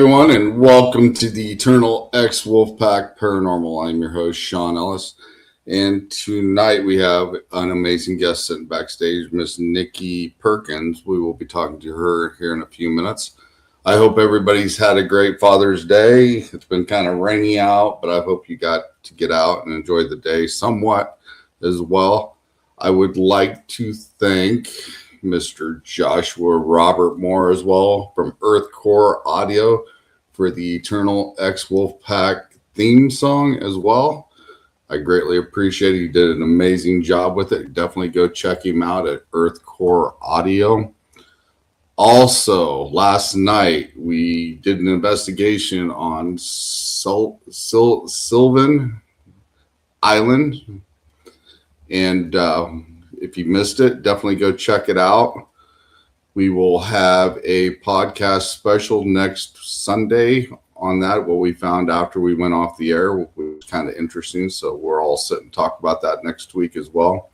everyone, and welcome to the Eternal X Wolfpack Paranormal. I'm your host, Sean Ellis, and tonight we have an amazing guest sitting backstage, Miss Nikki Perkins. We will be talking to her here in a few minutes. I hope everybody's had a great Father's Day. It's been kind of rainy out, but I hope you got to get out and enjoy the day somewhat as well. I would like to thank Mr. Joshua Robert Moore as well from Earth Core Audio for the Eternal X Wolfpack theme song as well. I greatly appreciate it. He did an amazing job with it. Definitely go check him out at Earth Core Audio. Also, last night we did an investigation on Sylvan Island, and if you missed it, definitely go check it out. We will have a podcast special next Sunday on that, what we found after we went off the air, which was kind of interesting. So we're all set and talk about that next week as well.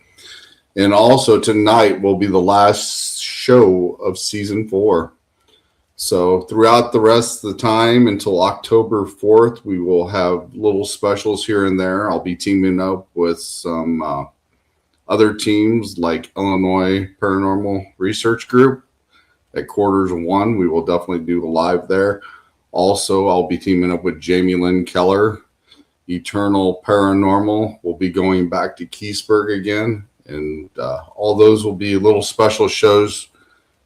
And also tonight will be the last show of season 4. So throughout the rest of the time until October 4th, we will have little specials here and there. I'll be teaming up with some other teams like Illinois Paranormal Research Group at quarters 1. We will definitely do the live there. Also, I'll be teaming up with Jamie Lynn Keller. Eternal Paranormal will be going back to Keysburg again. And all those will be little special shows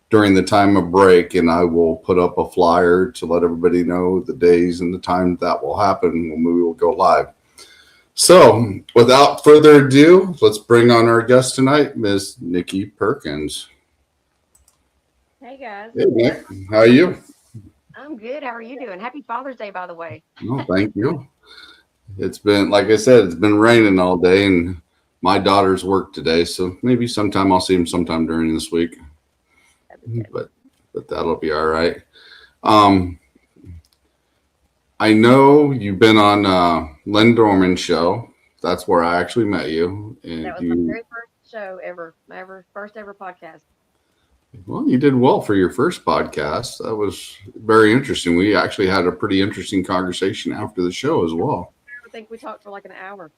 during the time of break. And I will put up a flyer to let everybody know the days and the time that will happen when we will go live. So, without further ado, let's bring on our guest tonight, Miss Nikki Perkins. Hey guys. Hey, Nick. How are you? I'm good. How are you doing? Happy Father's Day, by the way. Oh, thank you. It's been, like I said, it's been raining all day, and my daughter's work today, so maybe sometime I'll see him sometime during this week. But that'll be all right. I know you've been on Len Dorman's show. That's where I actually met you. And that was my very first show ever. My first ever podcast. Well, you did well for your first podcast. That was very interesting. We actually had a pretty interesting conversation after the show as well. I think we talked for like an hour.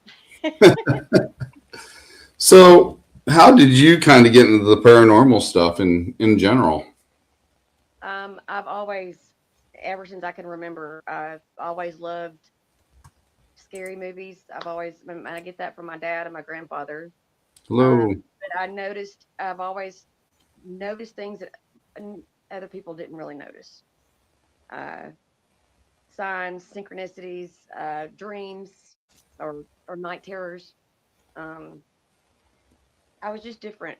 So, how did you kind of get into the paranormal stuff in general? I've always, ever since I can remember, I've always loved scary movies. I get that from my dad and my grandfather. Hello. But I've always noticed things that other people didn't really notice. Signs, synchronicities, dreams, or night terrors. I was just different,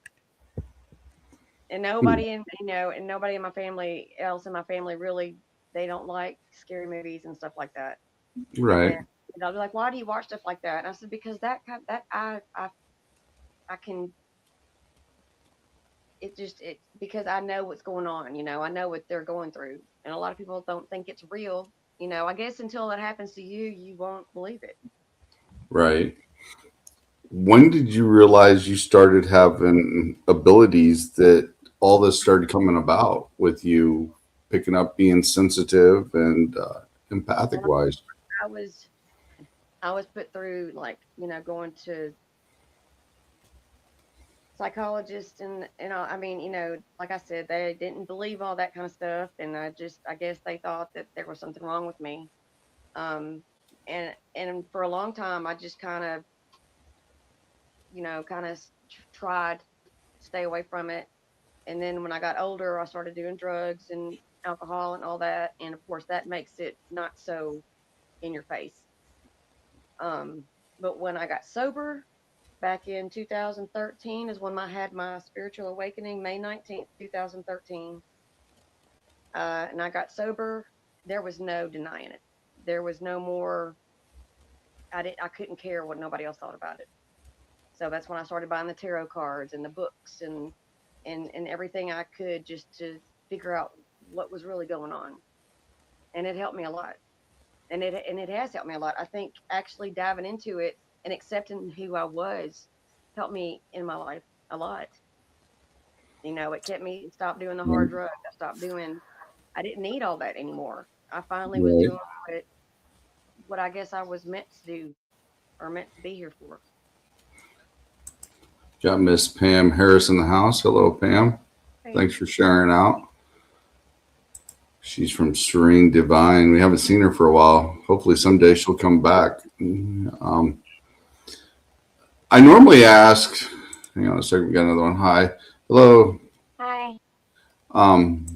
and nobody in my family really, they don't like scary movies and stuff like that. Right. And they'll be like, "Why do you watch stuff like that?" And I said, "Because I can." Because I know what's going on. I know what they're going through, and a lot of people don't think it's real. I guess until it happens to you, you won't believe it. Right. When did you realize you started having abilities that all this started coming about with you picking up being sensitive and empathic wise? I was I was put through, like, going to psychologists, and I mean, like I said, they didn't believe all that kind of stuff, and I guess they thought that there was something wrong with me. Um, and for a long time, I just kind of tried to stay away from it. And then when I got older, I started doing drugs and alcohol and all that, and of course that makes it not so in your face. Um, but when I got sober back in 2013 is when I had my spiritual awakening, May 19th, 2013. And I got sober. There was no denying it. There was no more. I couldn't care what nobody else thought about it. So that's when I started buying the tarot cards and the books and everything I could, just to figure out what was really going on. And it helped me a lot. And it has helped me a lot. I think actually diving into it and accepting who I was helped me in my life a lot. It kept me, stop doing the hard drugs. I didn't need all that anymore. I finally was Right. doing what I guess I was meant to do or meant to be here for. Got Miss Pam Harris in the house. Hello, Pam. Hey, Thanks for sharing out. She's from Serene Divine. We haven't seen her for a while. Hopefully someday she'll come back. I normally ask, hang on a second, we got another one. Hi. Hello. hi. Um,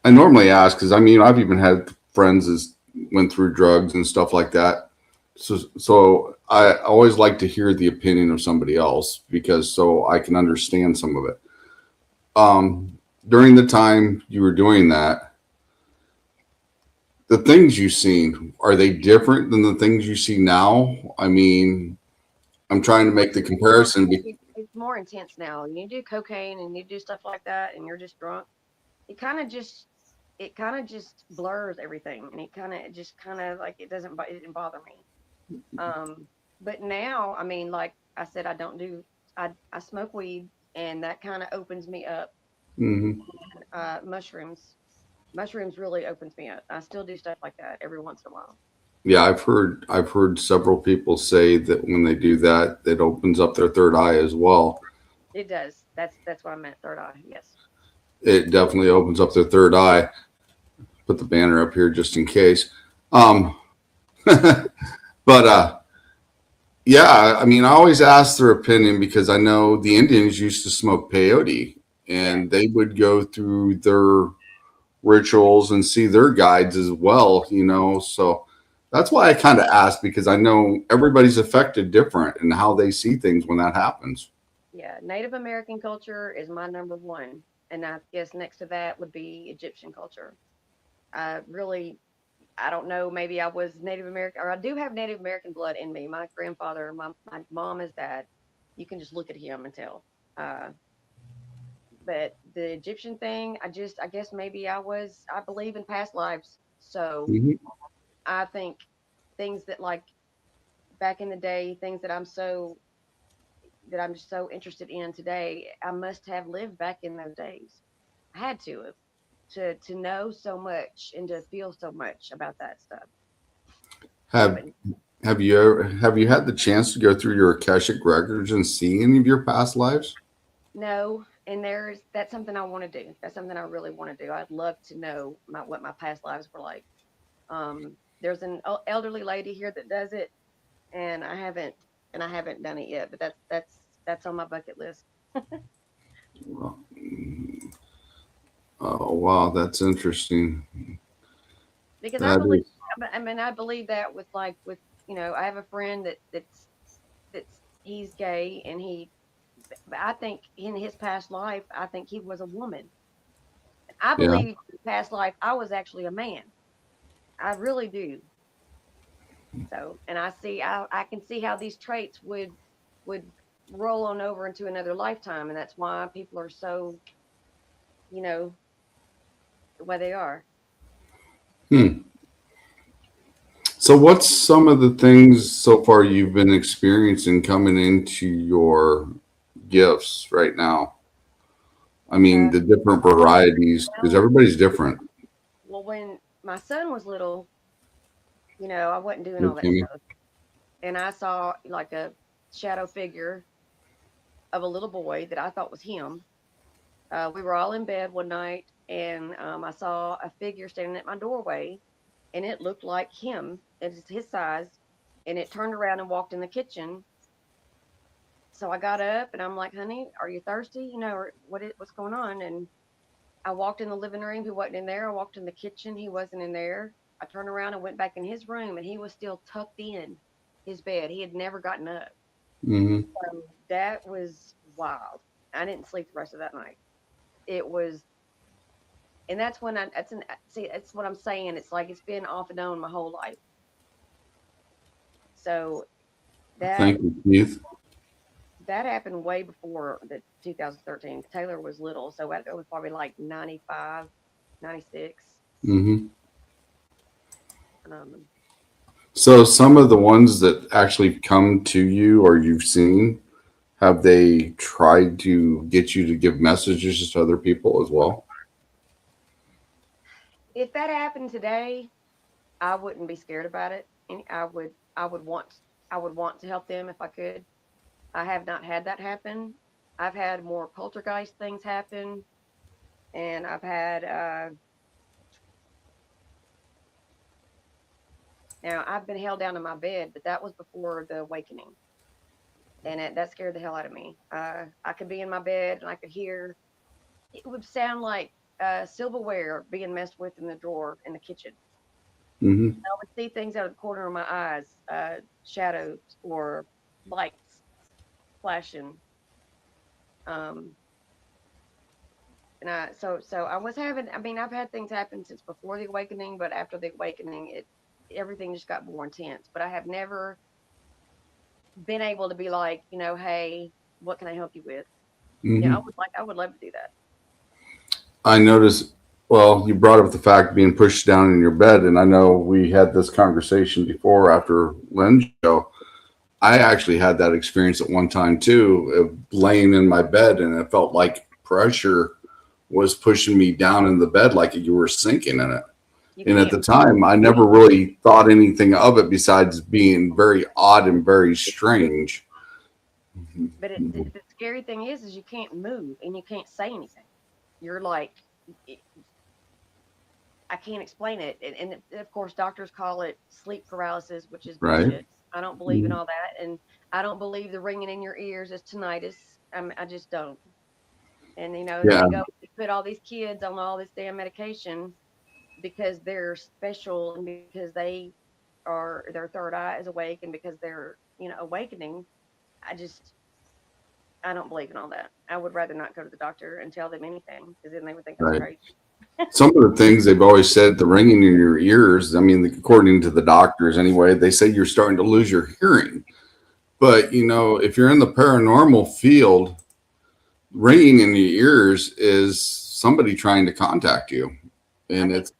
I normally ask because I mean I've even had friends that went through drugs and stuff like that. So I always like to hear the opinion of somebody else because so I can understand some of it. During the time you were doing that, the things you seen, are they different than the things you see now? I mean, I'm trying to make the comparison. It's more intense now. You do cocaine and you do stuff like that, and you're just drunk. It kind of just it kind of just blurs everything, and it just kind of like it didn't bother me. Um, but now, I mean, like I said, I smoke weed, and that kind of opens me up. Mhm. Mushrooms, mushrooms really opens me up. I still do stuff like that every once in a while. Yeah, I've heard several people say that when they do that, it opens up their third eye as well. It does. That's what I meant. Third eye. Yes. It definitely opens up their third eye. Put the banner up here just in case. Um, but yeah, I mean, I always ask their opinion because I know the Indians used to smoke peyote, Yeah. and they would go through their rituals and see their guides as well. So that's why I kind of ask because I know everybody's affected different and how they see things when that happens. Yeah. Native American culture is my number one, and I guess next to that would be Egyptian culture. I really, I don't know. Maybe I was Native American, or I do have Native American blood in me. My grandfather, my mom, is dad. You can just look at him and tell. Uh, but the Egyptian thing, I guess maybe I believe in past lives. So Mhm. I think things that like back in the day, things that I'm just so interested in today, I must have lived back in those days. I had to have to know so much and to feel so much about that stuff. Have But have you had the chance to go through your Akashic records and see any of your past lives? no, and that's something I want to do. That's something I really want to do. I'd love to know what my past lives were like. There's an elderly lady here that does it, and I haven't done it yet. But that's on my bucket list Oh wow, that's interesting. because I That believe. is. I mean, I believe that with I have a friend that's he's gay, and I think in his past life, I think he was a woman. I Yeah. believe in past life I was actually a man. I really do. So, and I can see how these traits would roll on over into another lifetime, and that's why people are so, you know, the way they are. Hmm. So, what's some of the things so far you've been experiencing coming into your gifts right now? I mean, Uh, the different varieties, because well, everybody's different. well, when my son was little, I wasn't doing all that Okay. stuff, and I saw like a shadow figure of a little boy that I thought was him. We were all in bed one night, and I saw a figure standing at my doorway, and it looked like him. It's his size, and it turned around and walked in the kitchen. So I got up, and I'm like, "Honey, are you thirsty? Or what's going on?" And I walked in the living room. He wasn't in there. I walked in the kitchen. He wasn't in there. I turned around and went back in his room, and he was still tucked in his bed. He had never gotten up. Hmm. So that was wild. I didn't sleep the rest of that night. It was, and that's when see, that's what I'm saying. It's like it's been off and on my whole life. So that Thank you, Keith. that happened way before the 2013. Taylor was little, so that was probably like 95, 96. Hmm. Um, So, some of the ones that actually come to you or you've seen, have they tried to get you to give messages to other people as well? If that happened today, I wouldn't be scared about it, and I would want to help them if I could. I have not had that happen. I've had more poltergeist things happen, and I've had now I've been held down in my bed, but that was before the awakening, and that scared the hell out of me. I could be in my bed and I could hear it would sound like silverware being messed with in the drawer in the kitchen. Hmm. I would see things out of the corner of my eyes, shadows or lights flashing. Um, and so I was having. I mean, I've had things happen since before the awakening, but after the awakening, it everything just got more intense. But I have never been able to be like, hey, what can I help you with? Yeah, Hmm. I would love to do that. I noticed. Well, you brought up the fact of being pushed down in your bed, and I know we had this conversation before after Lynn's show. I actually had that experience at one time too, of laying in my bed, and it felt like pressure was pushing me down in the bed, like you were sinking in it. You And at can't, the time, I never really thought anything of it besides being very odd and very strange. but the scary thing is you can't move and you can't say anything. You're like, I can't explain it. And of course, doctors call it sleep paralysis, which is Right? bullshit. I don't believe in all that. And I don't believe the ringing in your ears is tinnitus. I just don't. And, then Yeah. they put all these kids on all this damn medication because they're special and because their third eye is awake and because they're, awakening. I just, I don't believe in all that. I would rather not go to the doctor and tell them anything because then they would think I was Right. crazy. Some of the things they've always said, the ringing in your ears, I mean, according to the doctors anyway, they say you're starting to lose your hearing. But, if you're in the paranormal field, ringing in your ears is somebody trying to contact you. I And think it's,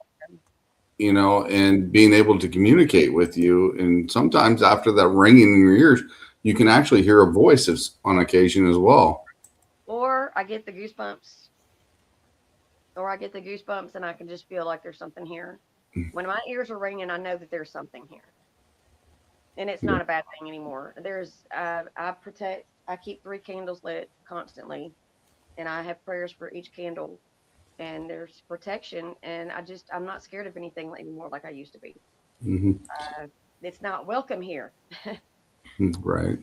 and being able to communicate with you. And sometimes after that ringing in your ears, you can actually hear a voice on occasion as well. or I get the goosebumps, or I get the goosebumps and I can just feel like there's something here. When my ears are ringing, I know that there's something here, and it's Yeah. not a bad thing anymore. I keep 3 candles lit constantly, and I have prayers for each candle, and there's protection, and I'm not scared of anything anymore like I used to be. Hmm. Uh, it's not welcome here. Right.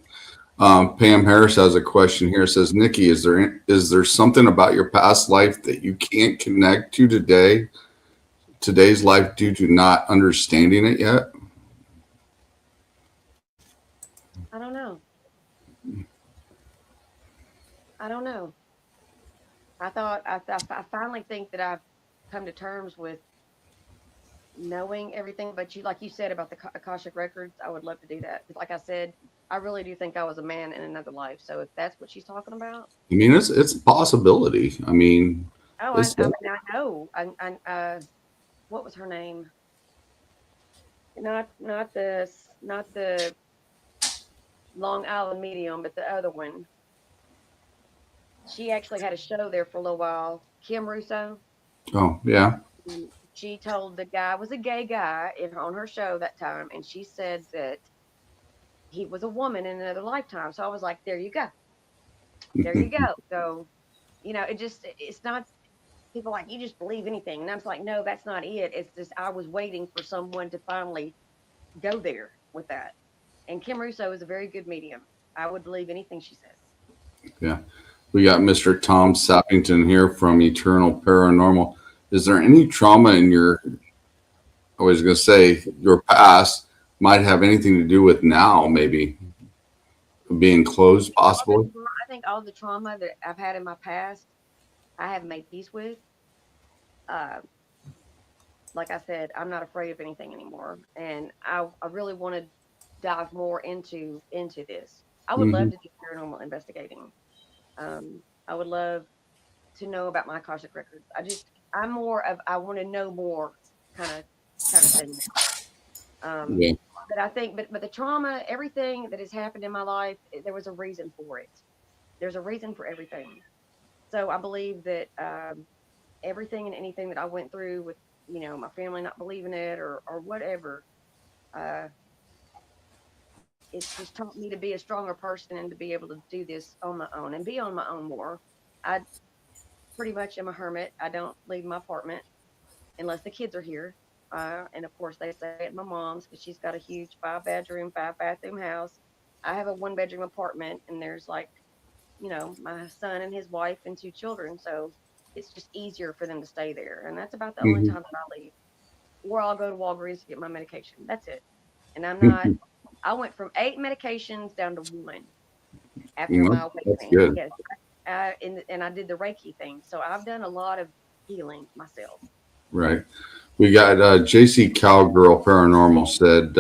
Pam Harris has a question here. It says, Nikki, is there something about your past life that you can't connect to today's life due to not understanding it yet? I don't know. I don't know. I finally think that I've come to terms with knowing everything. But like you said about the Akashic records, I would love to do that. 'Cause like I said, I really do think I was a man in another life. So if that's what she's talking about, I mean, it's a possibility. I mean, oh, it's I mean, I know. What was her name? Not the Long Island medium, but the other one. She actually had a show there for a little while. Kim Russo. oh yeah. She told the guy was a gay guy on her show that time, and she said that he was a woman in another lifetime. So I was like, there you go, there you go. So it's not people like you just believe anything, and I was like, no, that's not it. It's just I was waiting for someone to finally go there with that. And Kim Russo is a very good medium. I would believe anything she says. Yeah. We got Mr. Tom Sappington here from Eternal Paranormal. Is there any trauma in I was going to say, your past might have anything to do with now, maybe being closed, possibly? I think all the trauma that I've had in my past, I have made peace with. Uh, like I said, I'm not afraid of anything anymore, and I really want to dive more into this. I would love Hmm. to do paranormal investigating. I would love to know about my Akashic records. I'm more of I want to know more kind of thing. Um, Yeah. but I think, but the trauma, everything that has happened in my life, there was a reason for it. There's a reason for everything. So I believe that everything and anything that I went through with my family not believing it or whatever. Uh, it's just taught me to be a stronger person and to be able to do this on my own and be on my own more. I pretty much am a hermit. I don't leave my apartment unless the kids are here. And of course, they stay at my mom's because she's got a huge 5 bedroom, 5 bathroom house. I have a 1 bedroom apartment, and there's like, my son and his wife and 2 children. So it's just easier for them to stay there. And that's about the only Mhm. time that I leave. Or I'll go to Walgreens to get my medication. That's it. And I went from 8 medications down to one after my That's awakening. good. Yes. And I did the Reiki thing. So I've done a lot of healing myself. Right. We got JC Cowgirl Paranormal said,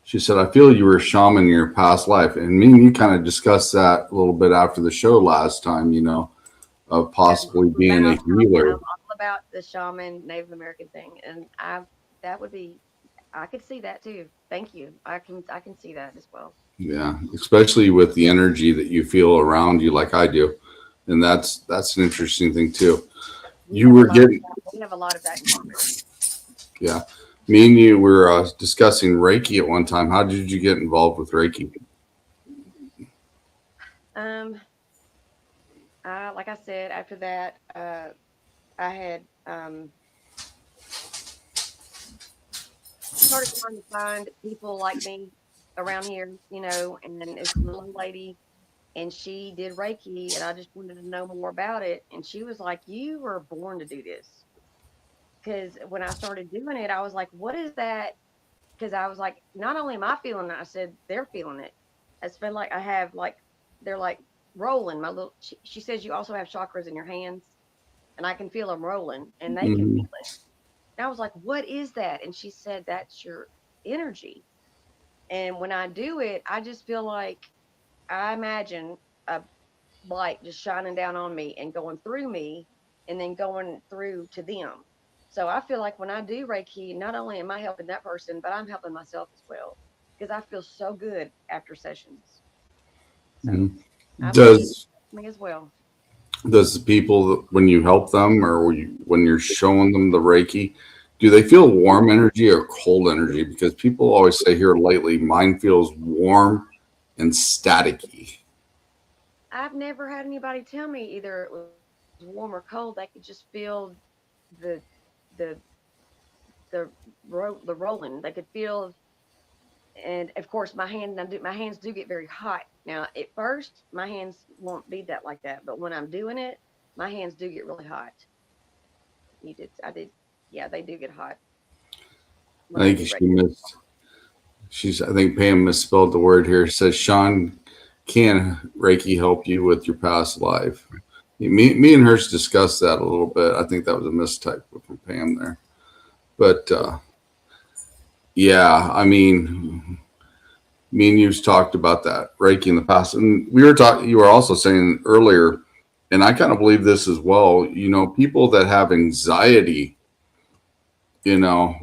she said, I feel you were a shaman in your past life. And me and you kind of discussed that a little bit after the show last time, of possibly being a I'm healer. all about the shaman Native American thing, and that would be I could see that too. Thank you. I can see that as well. Yeah. Especially with the energy that you feel around you, like I do. And that's an interesting thing too. We You have a were lot of getting, that. We have a lot of that in common. yeah. Me and you were discussing Reiki at one time. How did you get involved with Reiki? Um, like I said, after that, I had started trying to find people like me around here, and then this little lady, and she did Reiki, and I just wanted to know more about it, and she was like, "You were born to do this." Because when I started doing it, I was like, "What is that?" Because I was like, "Not only am I feeling it," I said, "They're feeling it." I just feel like I have like they're like rolling my little. She says you also have chakras in your hands, and I can feel them rolling, and they can Mhm. feel it. And I was like, "What is that?" And she said, "That's your energy." And when I do it, I just feel like I imagine a light just shining down on me and going through me and then going through to them. So I feel like when I do Reiki, not only am I helping that person, but I'm helping myself as well because I feel so good after sessions. So Mhm. I believe Does me as well. does the people when you help them or when you're showing them the Reiki, do they feel warm energy or cold energy? Because people always say here lately, mine feels warm and staticky. I've never had anybody tell me either it was warm or cold. They could just feel the the the the rolling. They could feel, and of course my hands do get very hot. Now at first my hands won't be that like that, but when I'm doing it, my hands do get really hot. I did, yeah, they do get hot I when I think do she Reiki. missed. I think Pam misspelled the word here. It says Sean, can Reiki help you with your past life? Me and hers discussed that a little bit. I think that was a mistype from Pam there. But yeah, I mean, me and you've talked about that Reiki in the past, and we were talking. You were also saying earlier, and I kind of believe this as well. People that have anxiety, you know,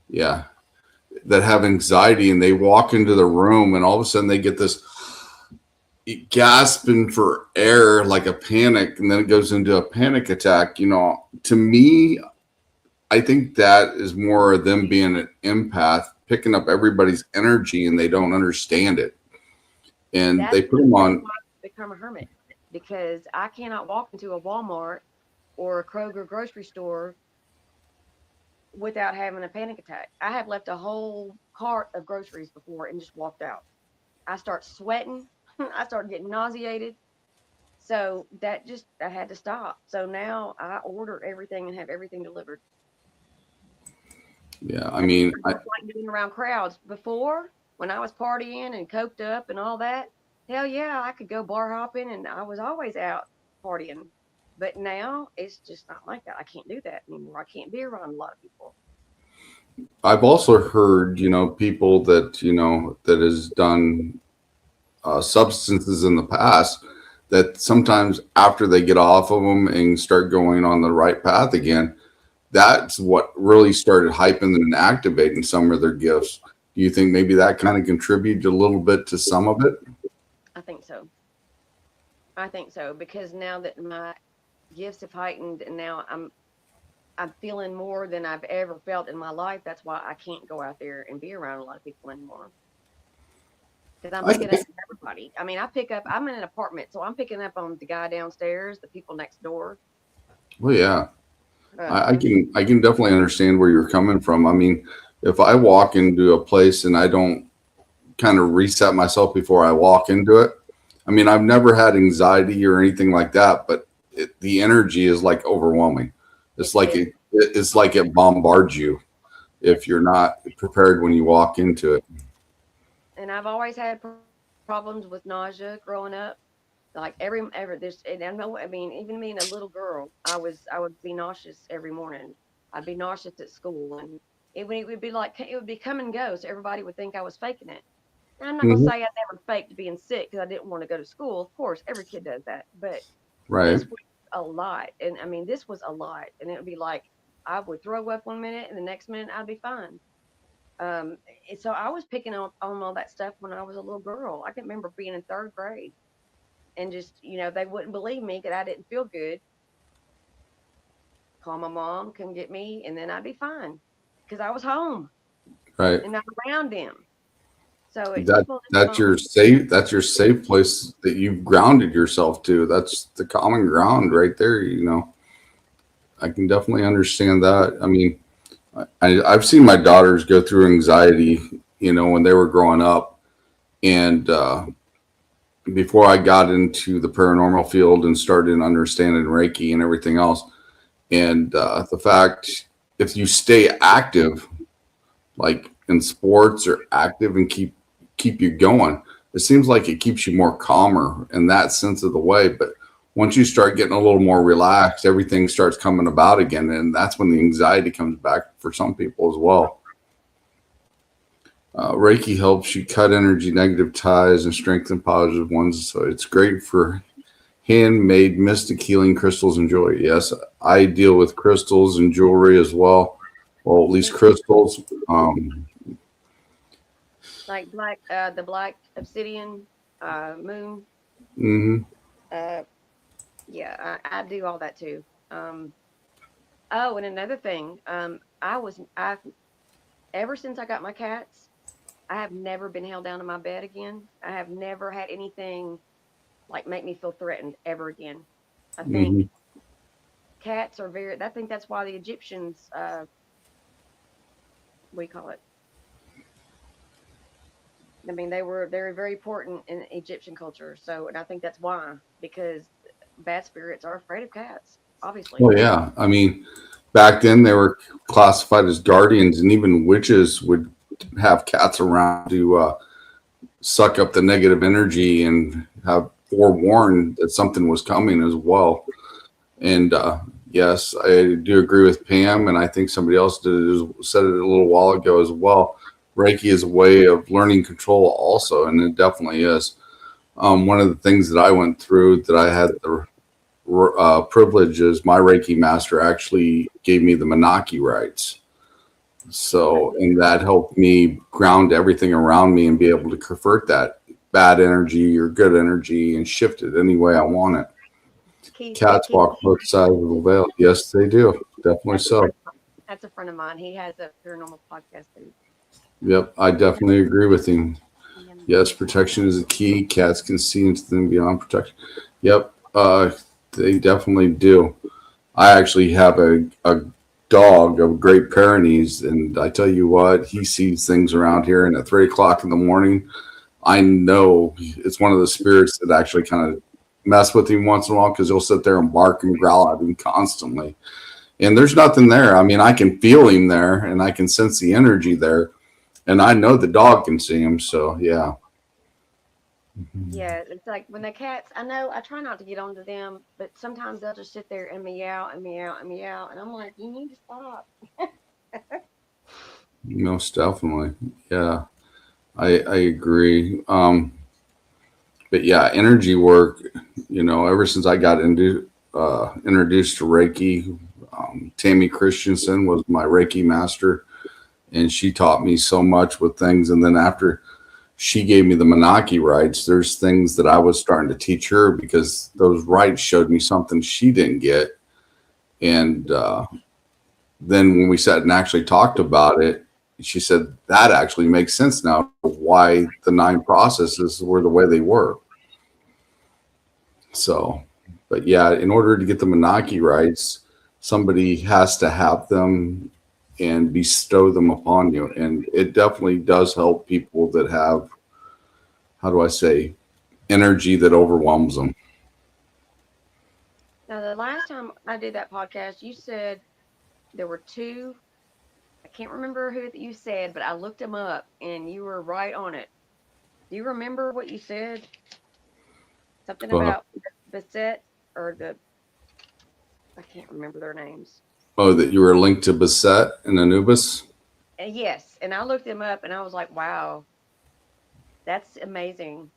yeah, that have anxiety, and they walk into the room, and all of a sudden they get this gasping for air like a panic, and then it goes into a panic attack. To me, I think that is more of them being an empath, picking up everybody's energy, and they don't understand it, and they put them That's on. why I've become a hermit, because I cannot walk into a Walmart or a Kroger grocery store without having a panic attack. I have left a whole cart of groceries before and just walked out. I start sweating. I start getting nauseated. So that had to stop. So now I order everything and have everything delivered. Yeah, I And mean, I don't like being around crowds. Before, when I was partying and coked up and all that, hell yeah, I could go bar hopping and I was always out partying. But now it's just not like that. I can't do that anymore. I can't be around a lot of people. I've also heard, people that that has done substances in the past, that sometimes after they get off of them and start going on the right path again, that's what really started hyping and activating some of their gifts. Do you think maybe that kind of contributed a little bit to some of it? I think so. I think so because now that my gifts have heightened and now I'm feeling more than I've ever felt in my life. That's why I can't go out there and be around a lot of people anymore. Because I'm I, picking up everybody. I mean, I'm in an apartment, so I'm picking up on the guy downstairs, the people next door. well, yeah, I Um, can definitely understand where you're coming from. I mean, if I walk into a place and I don't kind of reset myself before I walk into it, I mean, I've never had anxiety or anything like that, but the energy is like overwhelming. it It's like is. it's like it bombards you if you're not prepared when you walk into it. And I've always had problems with nausea growing up. Like every this, and I know. I mean, even being a little girl, I would be nauseous every morning. I'd be nauseous at school, and it would be like it would be come and go. So everybody would think I was faking it. And I'm not gonna Hmm. say I never faked being sick because I didn't want to go to school. Of course, every kid does that, but Right. this was a lot, and I mean, this was a lot, and it would be like I would throw up 1 minute, and the next minute I'd be fine. And so I was picking up on all that stuff when I was a little girl. I can remember being in third grade and just, they wouldn't believe me because I didn't feel good. Call my mom, come get me, and then I'd be fine because I was home Right. and not around them. So That people just that's don't. your safe. That's your safe place that you've grounded yourself to. That's the common ground right there. I can definitely understand that. I mean, I've seen my daughters go through anxiety, when they were growing up, and before I got into the paranormal field and started understanding Reiki and everything else, and the fact if you stay active, like in sports or active and keep you going, it seems like it keeps you more calmer in that sense of the way. But once you start getting a little more relaxed, everything starts coming about again, and that's when the anxiety comes back for some people as well. Reiki helps you cut energy, negative ties, and strengthen positive ones. So it's great for handmade mystic healing crystals and jewelry. Yes, I deal with crystals and jewelry as well. Well, at least crystals. Like the black obsidian, moon. Mhm. Uh, yeah, I do all that too. Um, oh, and another thing, I've ever since I got my cats, I have never been held down in my bed again. I have never had anything like make me feel threatened ever again. I think Mhm. cats are very. I think that's why the Egyptians, we call it. I mean, they're very important in Egyptian culture. So, and I think that's why because bad spirits are afraid of cats. Obviously, Oh yeah, I mean, back then they were classified as guardians, and even witches would have cats around to suck up the negative energy and have forewarned that something was coming as well. And yes, I do agree with Pam, and I think somebody else said it a little while ago as well. Reiki is a way of learning control, also, and it definitely is. One of the things that I went through that I had the privilege is my Reiki master actually gave me the Menaki rights. okay. So, and that helped me ground everything around me and be able to convert that bad energy or good energy and shift it any way I want it. Cats Keith, walk both sides of the veil. Yes, they do. Definitely that's a so. friend. That's a friend of mine. He has a paranormal podcast too. Yep, I definitely agree with him. And Yes, protection is the key. Cats can see into them beyond protection. Yep, they definitely do. I actually have a dog of Great Pyrenees, and I tell you what, he sees things around here. And at 3 o'clock in the morning, I know it's one of the spirits that actually kind of mess with him once in a while because he'll sit there and bark and growl at him constantly. And there's nothing there. I mean, I can feel him there, and I can sense the energy there, and I know the dog can see him. So yeah. yeah, it's like when the cats. I know I try not to get onto them, but sometimes they'll just sit there and meow and meow and meow, and I'm like, you need to stop. Most definitely. Yeah, I agree. But yeah, energy work, ever since I got introduced to Reiki, Tammy Christensen was my Reiki master, and she taught me so much with things. And then after she gave me the Menaki rights, there's things that I was starting to teach her because those rights showed me something she didn't get. And then when we sat and actually talked about it, she said that actually makes sense now why the 9 processes were the way they were. So, but yeah, in order to get the Menaki rights, somebody has to have them and bestow them upon you. And it definitely does help people that have, how do I say, energy that overwhelms them. Now, the last time I did that podcast, you said there were two. I can't remember who you said, but I looked them up and you were right on it. Do you remember what you said? Something Uh, about Bassett or I can't remember their names. oh, that you were linked to Basset and Anubis? And yes, and I looked them up and I was like, wow, that's amazing.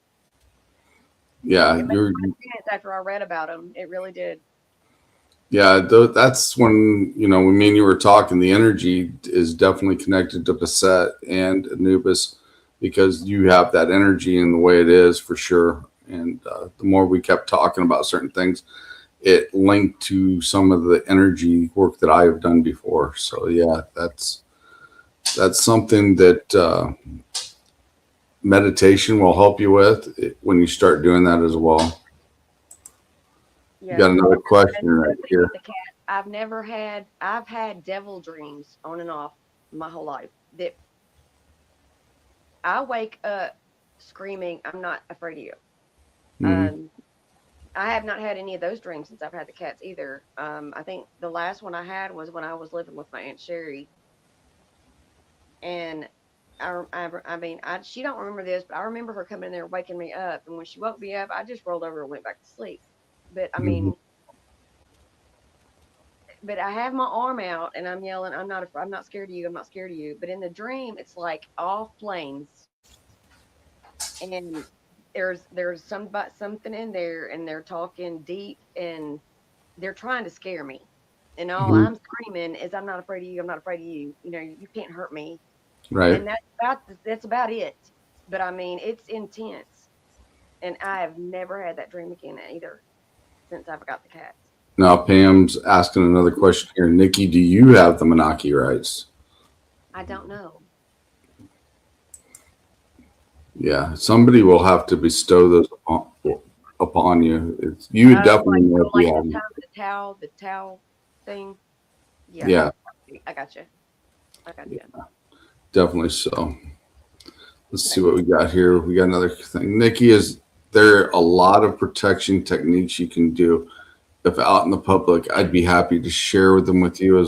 Yeah, It made you're. sense after I read about them. It really did. Yeah, that's when, when me and you were talking, the energy is definitely connected to Basset and Anubis because you have that energy in the way it is for sure. And the more we kept talking about certain things, it linked to some of the energy work that I have done before. So yeah, that's something that meditation will help you with when you start doing that as well. You Yes, got another question right especially here. with the cat. I've had devil dreams on and off my whole life that I wake up screaming, I'm not afraid of you. Hmm. Um, I have not had any of those dreams since I've had the cats either. I think the last one I had was when I was living with my Aunt Sherry, and I mean, she don't remember this, but I remember her coming in there waking me up, and when she woke me up, I just rolled over and went back to sleep. But I Hmm. mean, but I have my arm out and I'm yelling, I'm not scared of you, I'm not scared of you. But in the dream, it's like all flames, and there's something in there, and they're talking deep, and they're trying to scare me. And all Hmm. I'm screaming is, I'm not afraid of you, I'm not afraid of you. You know, you can't hurt me. Right. And that's about it. But I mean, it's intense, and I have never had that dream again either since I've got the cats. Now Pam's asking another question here. Nikki, do you have the Menaki rights? I don't know. Yeah, somebody will have to bestow those upon you. You would Oh, definitely know if like you have the them. time, the towel thing. Yeah, Yeah, I got you. I got you. definitely so. Let's see Okay. what we got here. We got another thing. Nikki, is there a lot of protection techniques you can do? If out in the public, I'd be happy to share them with you.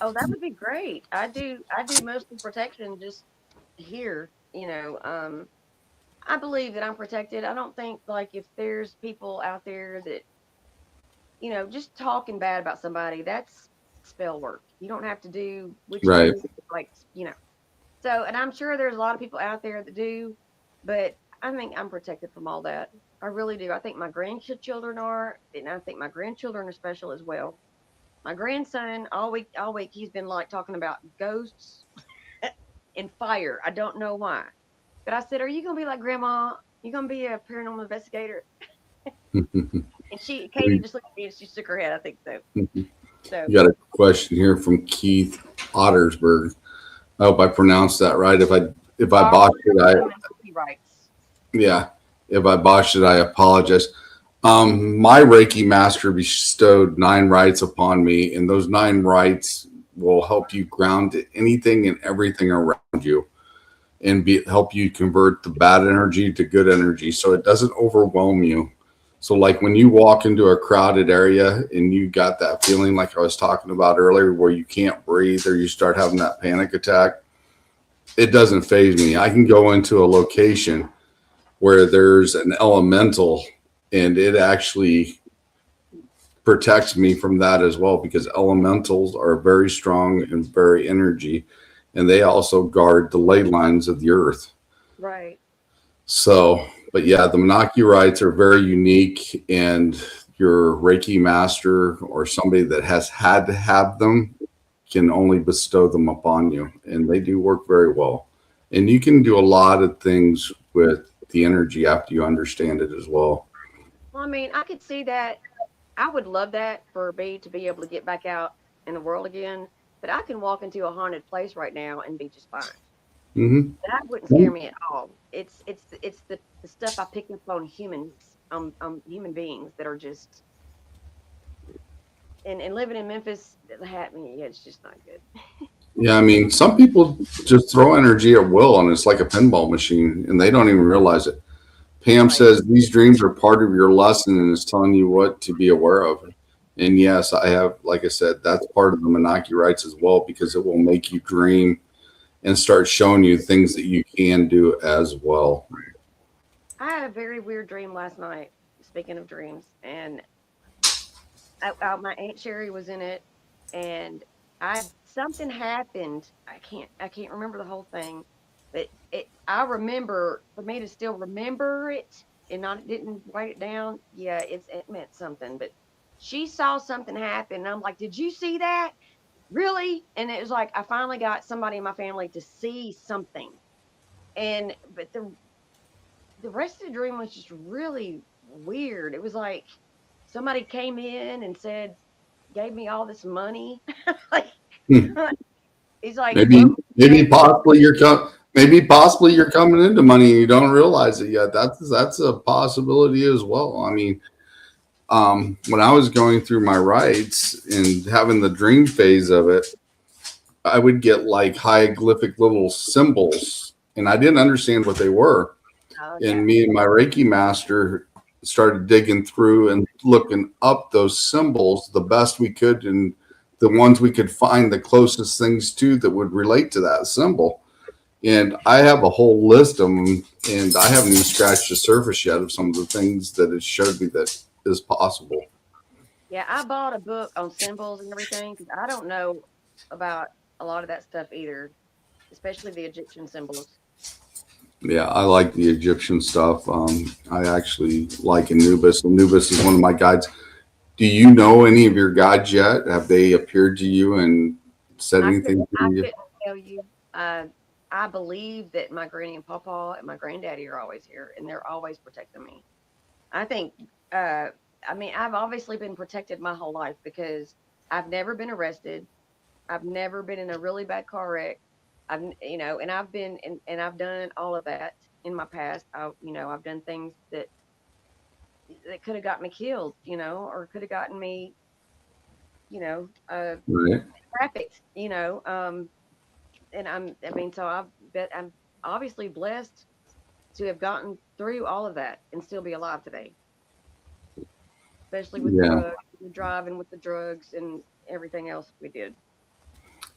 Oh, that would be great. I do mostly protection just here. I believe that I'm protected. I don't think like if there's people out there that just talking bad about somebody, that's spell work. You don't have to do what you Right. do, like. So, and I'm sure there's a lot of people out there that do, but I think I'm protected from all that. I really do. I think my grandchildren are, and I think my grandchildren are special as well. My grandson, all week, he's been like talking about ghosts and fire. I don't know why, but I said, "Are you gonna be like Grandma? You gonna be a paranormal investigator?" And Katie we, just looked at me and she shook her head. I think so. So, we got a question here from Keith Ottersberg. I hope I pronounced that right. If I our botched it, copyrights. yeah. If I botched it, I apologize. My Reiki master bestowed 9 rights upon me, and those 9 rights will help you ground anything and everything around you, and help you convert the bad energy to good energy, so it doesn't overwhelm you. So, like when you walk into a crowded area and you got that feeling, like I was talking about earlier, where you can't breathe or you start having that panic attack, it doesn't phase me. I can go into a location where there's an elemental and it actually protects me from that as well because elementals are very strong and very energy, and they also guard the ley lines of the earth. Right. So, but yeah, the Menaki rites are very unique, and your Reiki master or somebody that has had to have them can only bestow them upon you, and they do work very well. And you can do a lot of things with the energy after you understand it as well. Well, I mean, I could see that. I would love that for me to be able to get back out in the world again. But I can walk into a haunted place right now and be just fine. Mm-hmm. That wouldn't scare me at all. It's the stuff I pick up on human beings that are just and living in Memphis, yeah, it's just not good. Yeah, I mean, some people just throw energy at will, and it's like a pinball machine, and they don't even realize it. Pam Right. says these dreams are part of your lesson and is telling you what to be aware of. And yes, I have, like I said, that's part of the Menaki rights as well, because it will make you dream and start showing you things that you can do as well. I had a very weird dream last night. Speaking of dreams, and my aunt Sherry was in it, and I something happened. I can't remember the whole thing, but I remember for me to still remember it and not didn't write it down. Yeah, it meant something, but she saw something happen, and I'm like, did you see that? Really? And it was like I finally got somebody in my family to see something, and but the rest of the dream was just really weird. It was like somebody came in and said, gave me all this money. Like Hmm. he's like, Maybe, maybe gave me all possibly maybe possibly you're coming into money and you don't realize it yet. That's a possibility as well. I mean, when I was going through my rights and having the dream phase of it, I would get like hieroglyphic little symbols, and I didn't understand what they were. oh And yeah. me and my Reiki master started digging through and looking up those symbols the best we could, and the ones we could find the closest things to that would relate to that symbol. And I have a whole list of them, and I haven't even scratched the surface yet of some of the things that it showed me that is possible. Yeah, I bought a book on symbols and everything because I don't know about a lot of that stuff either, especially the Egyptian symbols. Yeah, I like the Egyptian stuff. I actually like Anubis. Anubis is one of my guides. Do you know any of your guides yet? Have they appeared to you and said anything to I you? couldn't tell you. I believe that my granny and papa and my granddaddy are always here and they're always protecting me. I think, uh, I mean, I've obviously been protected my whole life because I've never been arrested. I've never been in a really bad car wreck. And I've been and I've done all of that in my past. I've done things that could have got me killed, or could have gotten me, you know, uh, Right. trafficked, and I mean, so I'm obviously blessed to have gotten through all of that and still be alive today, especially with the Yeah, drugs, the driving with the drugs and everything else we did.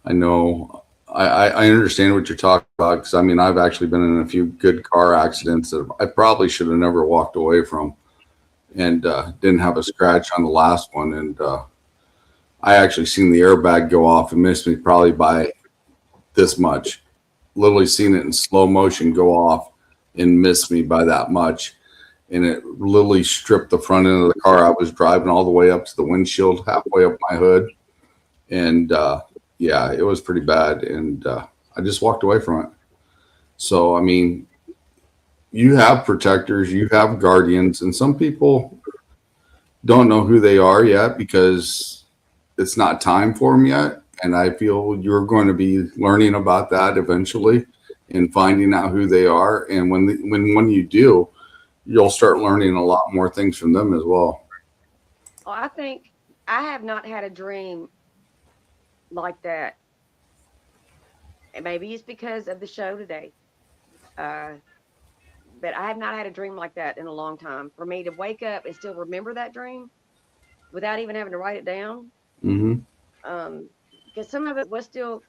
I know. I understand what you're talking about because I mean I've actually been in a few good car accidents that I probably should have never walked away from, and didn't have a scratch on the last one, and I actually seen the airbag go off and missed me probably by this much. Literally seen it in slow motion go off and miss me by that much. And it literally stripped the front end of the car I was driving all the way up to the windshield, halfway up my hood. And yeah, it was pretty bad. And I just walked away from it. So, I mean, you have protectors, you have guardians, and some people don't know who they are yet because it's not time for them yet. And I feel you're going to be learning about that eventually and finding out who they are. And when you do, you'll start learning a lot more things from them as well. Well, I think I have not had a dream like that. And maybe it's because of the show today. Uh, but I have not had a dream like that in a long time. For me to wake up and still remember that dream without even having to write it down, Hmm. um, because some of it was still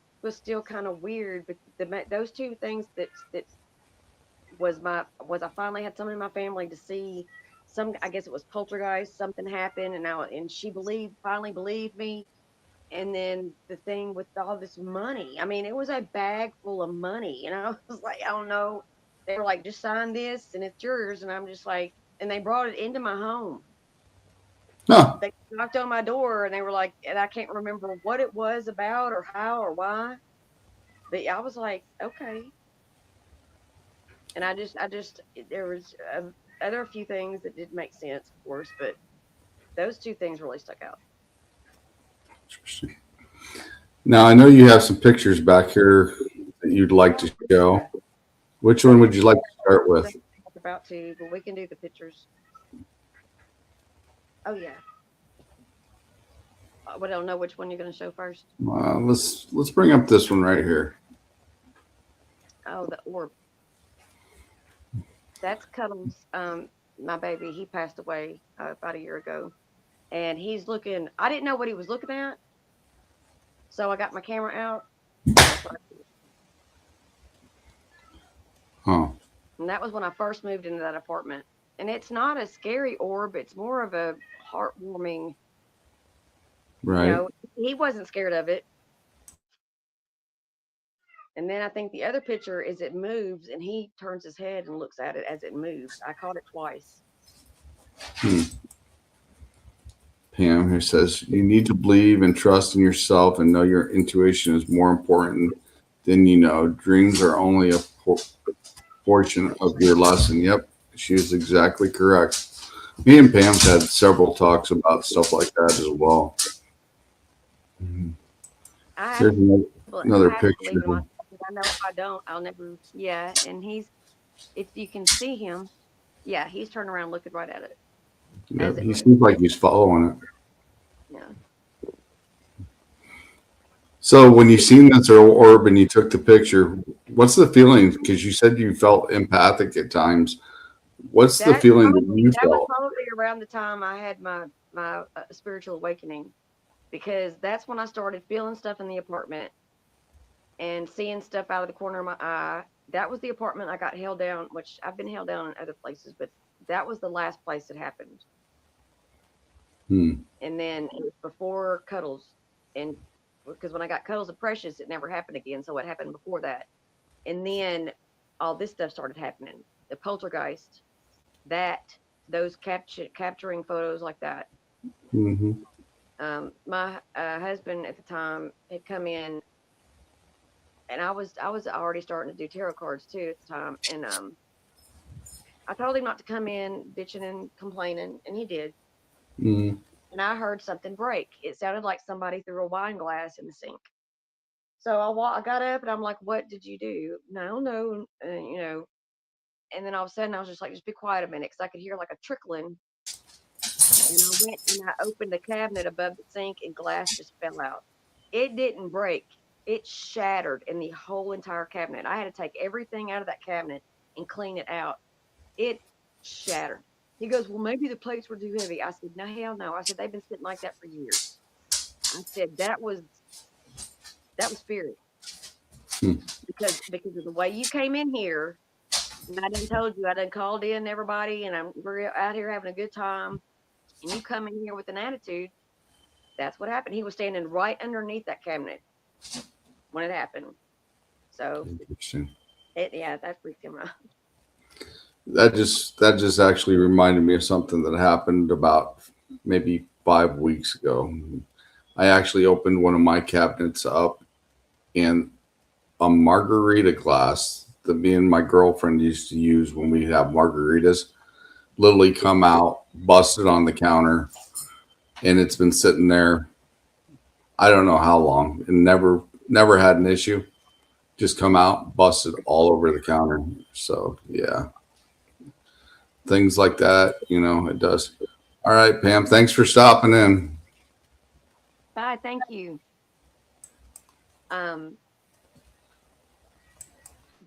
kind of weird. But those two things that was I finally had someone in my family to see some. I guess it was poltergeist. Something happened, and she finally believed me. And then the thing with all this money. I mean, it was a bag full of money, and I was like, I don't know. They were like, just sign this and it's yours, and I'm just like, and they brought it into my home. Huh. They knocked on my door, and they were like, and I can't remember what it was about or how or why, but I was like, okay. And there was other few things that didn't make sense, of course, but Those two things really stuck out. Interesting. Now I know you have some pictures back here that you'd like to show. Yeah. Which So one here's would you like to start the with? thing I was about to, but we can do the pictures. Oh yeah. But I don't know which one you're going to show first. Let's bring up this one right here. Oh, the orb. That's Cuddles. My baby. He passed away about a year ago, and he's looking. I didn't know what he was looking at, so I got my camera out, and that's what. Huh. And that was when I first moved into that apartment. And it's not a scary orb. It's more of a heartwarming. You Right. know, he wasn't scared of it. And then I think the other picture is it moves, and he turns his head and looks at it as it moves. I caught it twice. Hmm. Pam here says you need to believe and trust in yourself and know your intuition is more important than you know. Dreams are only a portion of your lesson. Yep, she is exactly correct. Me and Pam's had several talks about stuff like that as well. Mhm. I have Here's another I have to believe picture. in myself. 'Cause I know if I don't, I'll never. Yeah, and he's if you can see him, yeah, he's turning around looking right at it as Yep, it he moves. seems like he's following it. Yeah, So when you seen this orb and you took the picture, what's the feeling? Because you said you felt empathic at times. What's the feeling that you that was felt? probably around the time I had my spiritual awakening because that's when I started feeling stuff in the apartment and seeing stuff out of the corner of my eye. That was the apartment I got held down, which I've been held down in other places, but that was the last place it happened. Hmm. And then it was before Cuddles, and because when I got Cuddles and Precious, it never happened again. So what happened before that? And then all this stuff started happening. The poltergeist, that those capturing photos like that. Hmm. My husband at the time had come in, and I was already starting to do tarot cards too at the time, and I told him not to come in bitching and complaining, and he did. Hmm. And I heard something break. It sounded like somebody threw a wine glass in the sink. So I got up and I'm like, "What did you do?" No, no, you know. And then all of a sudden I was just like, "Just be quiet a minute," because I could hear like a trickling. And I went and I opened the cabinet above the sink, and glass just fell out. It didn't break. It shattered in the whole entire cabinet. I had to take everything out of that cabinet and clean it out. It shattered. He goes, "Well, maybe the plates were too heavy." I said, "No, hell no." I said, "They've been sitting like that for years." I said, "That was spirit Hmm. because of the way you came in here." And I done told you, I done called in everybody, and we're out here having a good time. And you come in here with an attitude. That's what happened. He was standing right underneath that cabinet when it happened. So Interesting. yeah, that freaked him out. That just actually reminded me of something that happened about maybe 5 weeks ago. I actually opened one of my cabinets up and a margarita glass that me and my girlfriend used to use when we have margaritas literally come out, busted on the counter, and it's been sitting there. I don't know how long, and never had an issue. Just come out, busted all over the counter. So yeah, things like that, it does. All right, Pam, thanks for stopping in. Bye, thank you. Um,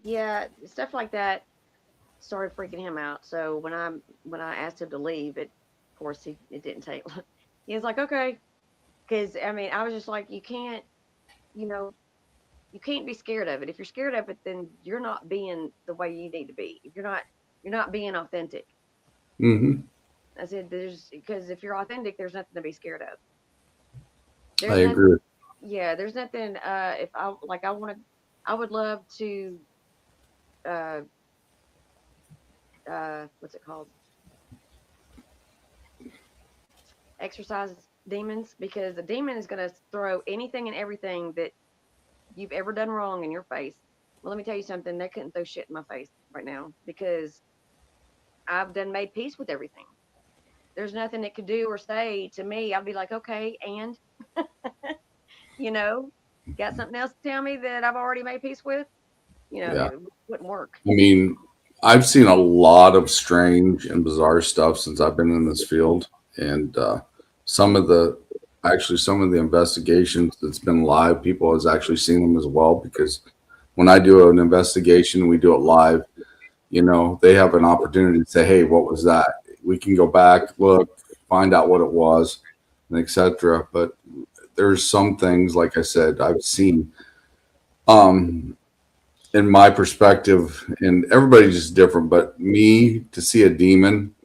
yeah, stuff like that started freaking him out. So when I asked him to leave, of course it didn't take. He was like, "Okay," because I mean I was just like, you know, you can't be scared of it. If you're scared of it, then you're not being the way you need to be. If you're not being authentic. Hmm. I said, "There's because if you're authentic, there's nothing to be scared of. I There's nothing. agree. Yeah, there's nothing. If I like, I would love to. Uh, what's it called? Exercise demons because a demon is going to throw anything and everything that you've ever done wrong in your face. Well, let me tell you something. They couldn't throw shit in my face right now because I've done made peace with everything. there's nothing it could do or say to me. I'd be like, okay, and you know, got something else to tell me that I've already made peace with? Yeah. It wouldn't work. I mean, I've seen a lot of strange and bizarre stuff since I've been in this field, and some of the some of the investigations that's been live, people has actually seen them as well. Because when I do an investigation, we do it live. They have an opportunity to say, "Hey, what was that?" We can go back, look, find out what it was, and etc. But there's some things, like I said, I've seen. Um, in my perspective, and everybody's just different, but me to see a demon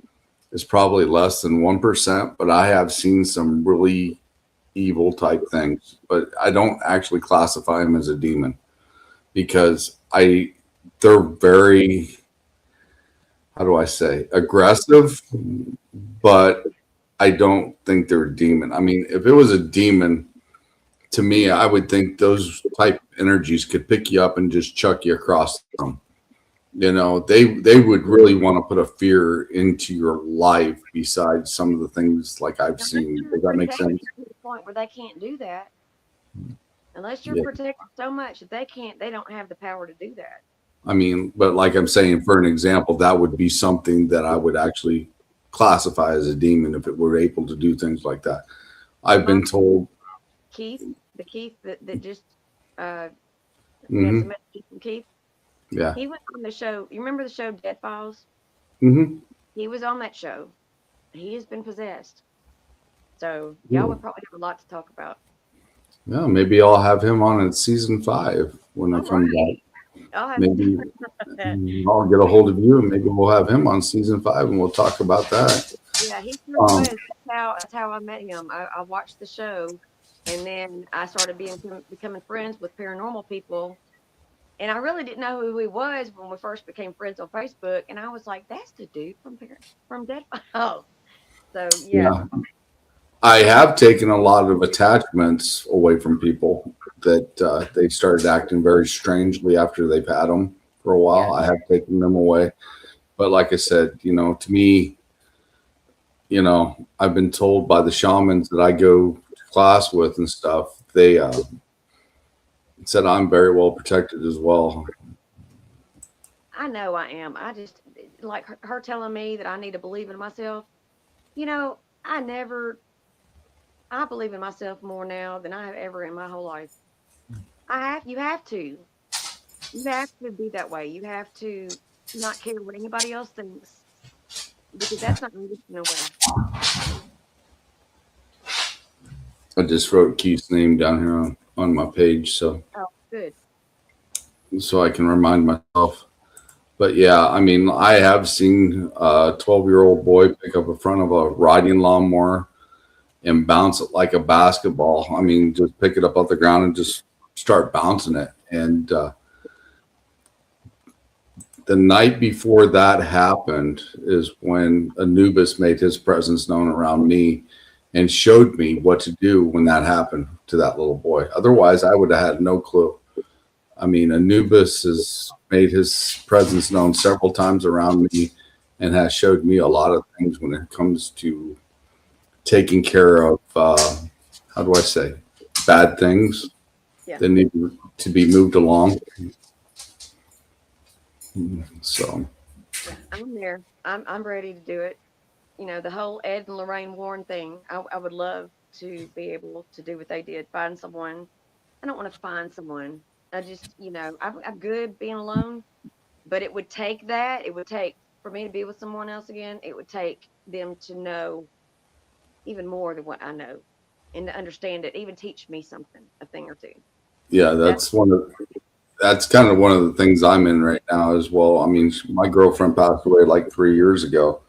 is probably less than 1%, but I have seen some really evil type things, but I don't actually classify them as a demon because they're very, how do I say, aggressive, but I don't think they're a demon. I mean, if it was a demon, to me, I would think those type of energies could pick you up and just chuck you across them. They would really want to put a fear into your life besides some of the things like I've Unless seen. you're Does that make protected sense? to the point where they can't do that. Unless you're Yeah. protected so much that they don't have the power to do that. I mean, but like I'm saying, for an example, that would be something that I would actually classify as a demon if it were able to do things like that. I've My been told. Keith, the Keith that just uh we had some Hmm. messages from Keith. Yeah. He went on the show. You remember the show Dead Files? Hmm. He was on that show. He has been possessed. So y'all Cool. would probably have a lot to talk about. Yeah, maybe I'll have him on in season 5 when I All come back. right. I'll have Maybe that. I'll get a hold of you and maybe we'll have him on season 5 and we'll talk about that. Yeah, he sure Um, was. That's how I met him. I watched the show, and then I started becoming friends with paranormal people. And I really didn't know who he was when we first became friends on Facebook. And I was like, "That's the dude from Dead Files." So yeah, yeah, I have taken a lot of attachments away from people that they started acting very strangely after they've had them for a yeah, while. I have taken them away. But like I said, to me, I've been told by the shamans that I go to class with and stuff, they said I'm very well protected as well. I know I am. I just like her telling me that I need to believe in myself. You know, I never. I believe in myself more now than I have ever in my whole life. You have to. You have to be that way. You have to not care what anybody else thinks because that's not going to get you nowhere. I just wrote Keith's name down here on my page Oh, good. so I can remind myself. But yeah, I mean, I have seen a 12-year-old boy pick up a front of a riding lawnmower and bounce it like a basketball. I mean, just pick it up off the ground and just start bouncing it. And the night before that happened is when Anubis made his presence known around me and showed me what to do when that happened to that little boy. Otherwise, I would have had no clue. I mean, Anubis has made his presence known several times around me and has showed me a lot of things when it comes to taking care of, how do I say, bad things Yeah, that need to be moved along. So, yeah. I'm there. I'm ready to do it. The whole Ed and Lorraine Warren thing. I would love to be able to do what they did. Find someone. I don't want to find someone. I just, I'm good being alone, but it would take that. It would take for me to be with someone else again. It would take them to know even more than what I know and to understand it, even teach me something, a thing or two. yeah, That's that's kind of one of the things I'm in right now as well. I mean, my girlfriend passed away like 3 years ago,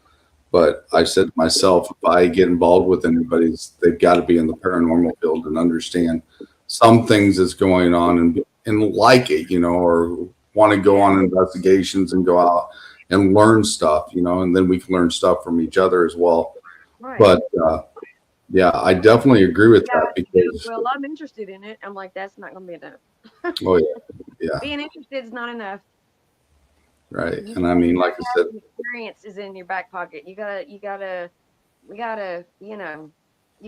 but I said to myself, if I get involved with anybody, they've got to be in the paranormal field and understand some things that's going on and like it, or want to go yeah, on investigations and go out and learn stuff, and then we can learn stuff from each other as well. right. But yeah, I definitely agree with Guys, that because, well, I'm interested in it. I'm like, that's not going to be enough. oh yeah, yeah, Being interested is not enough. right. You And I mean, gotta like I said, have some experiences in your back pocket. You gotta we gotta, you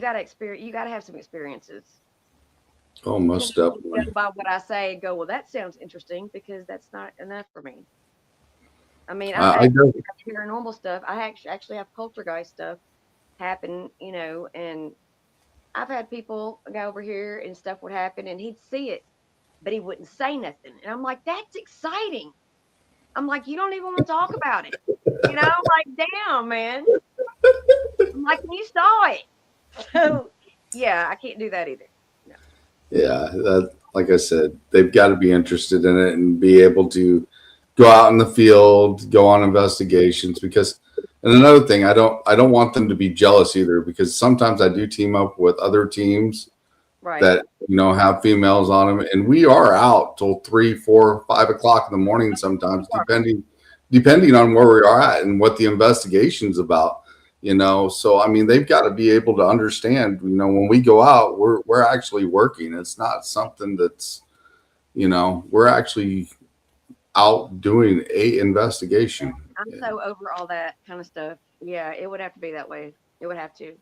gotta experience. You gotta have some experiences. Oh, You can't most just definitely. go by what I say and go, well, that sounds interesting, because that's not enough for me. I mean, I've I had do. paranormal stuff. I actually have poltergeist stuff happen, and I've had people go over here and stuff would happen and he'd see it, but he wouldn't say nothing. And I'm like, that's exciting. I'm like, you don't even want to talk about it. I'm like, damn, man. I'm like, you saw it. So, yeah, I can't do that either. No. Yeah, like I said, they've got to be interested in it and be able to go out in the field, go on investigations. Because, and another thing, I don't want them to be jealous either, because sometimes I do team up with other teams Right. that have females on them, and we are out till 3, 4, 5 o'clock in the morning sometimes, depending on where we are at and what the investigation's about. So I mean, they've got to be able to understand, when we go out, we're actually working. It's not something that's, we're actually out doing a investigation. I'm so over all that kind of stuff. Yeah, it would have to be that way. It would have to.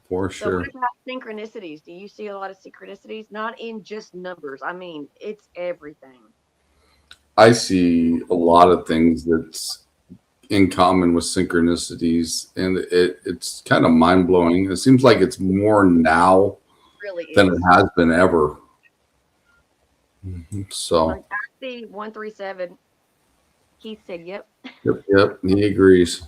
For So, what sure. about synchronicities? Do you see a lot of synchronicities? Not in just numbers. I mean, it's everything. I see a lot of things that's in common with synchronicities, and it's kind of mind blowing. It seems like it's more now Really than it is. has been ever. Like, So, I see 137. Keith said, "Yep." yep, he agrees.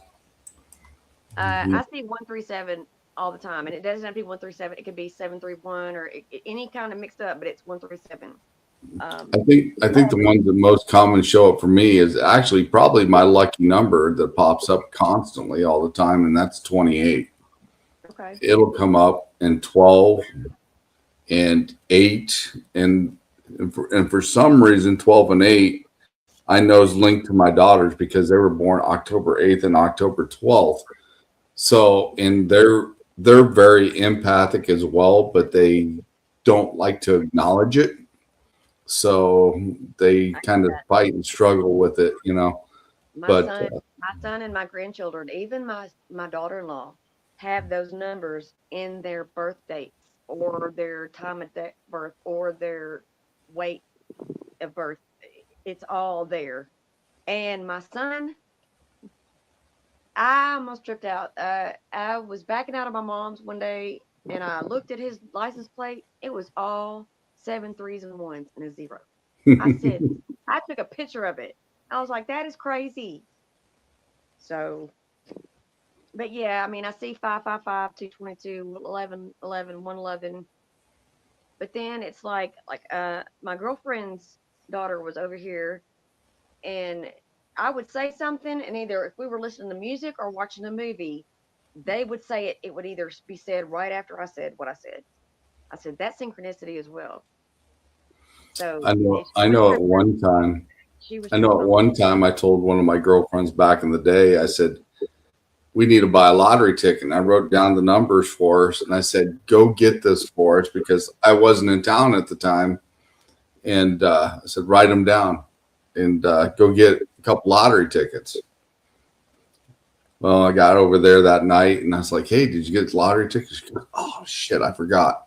I see 137 all the time, and it doesn't have to be 137. It could be 731 or any kind of mixed up, but it's 137. Um, I think the ones that most common show up for me is actually probably my lucky number that pops up constantly all the time, and that's 28. okay. It'll come up in 12 and 8, and for some reason 12 and 8 I know is linked to my daughters because they were born October 8th and October 12th. So, and they're very empathic as well, but they don't like to acknowledge it. So they I get kind of that. fight and struggle with it. My But son, my son, and my grandchildren, even my daughter-in-law, have those numbers in their birth dates or their time of birth or their weight of birth. It's all there. And my son, I almost tripped out. I was backing out of my mom's one day, and I looked at his license plate. It was all seven threes and ones and a zero. I said, I took a picture of it. I was like, that is crazy. So, but yeah, I mean, I see 555, 222, 11, 11, 111. But then it's like my girlfriend's daughter was over here, and I would say something, and either if we were listening to music or watching a movie, they would say it. It would either be said right after I said what I said. I said that's synchronicity as well. I So know if I she was know at tripping, one time she was I know tripping at on. one time I told one of my girlfriends back in the day, I said, we need to buy a lottery ticket. And I wrote down the numbers for us, and I said, go get this for us, because I wasn't in town at the time. And I said, write them down and go get a couple lottery tickets. Well, I got over there that night and I was like, hey, did you get lottery tickets? She goes, oh, shit, I forgot.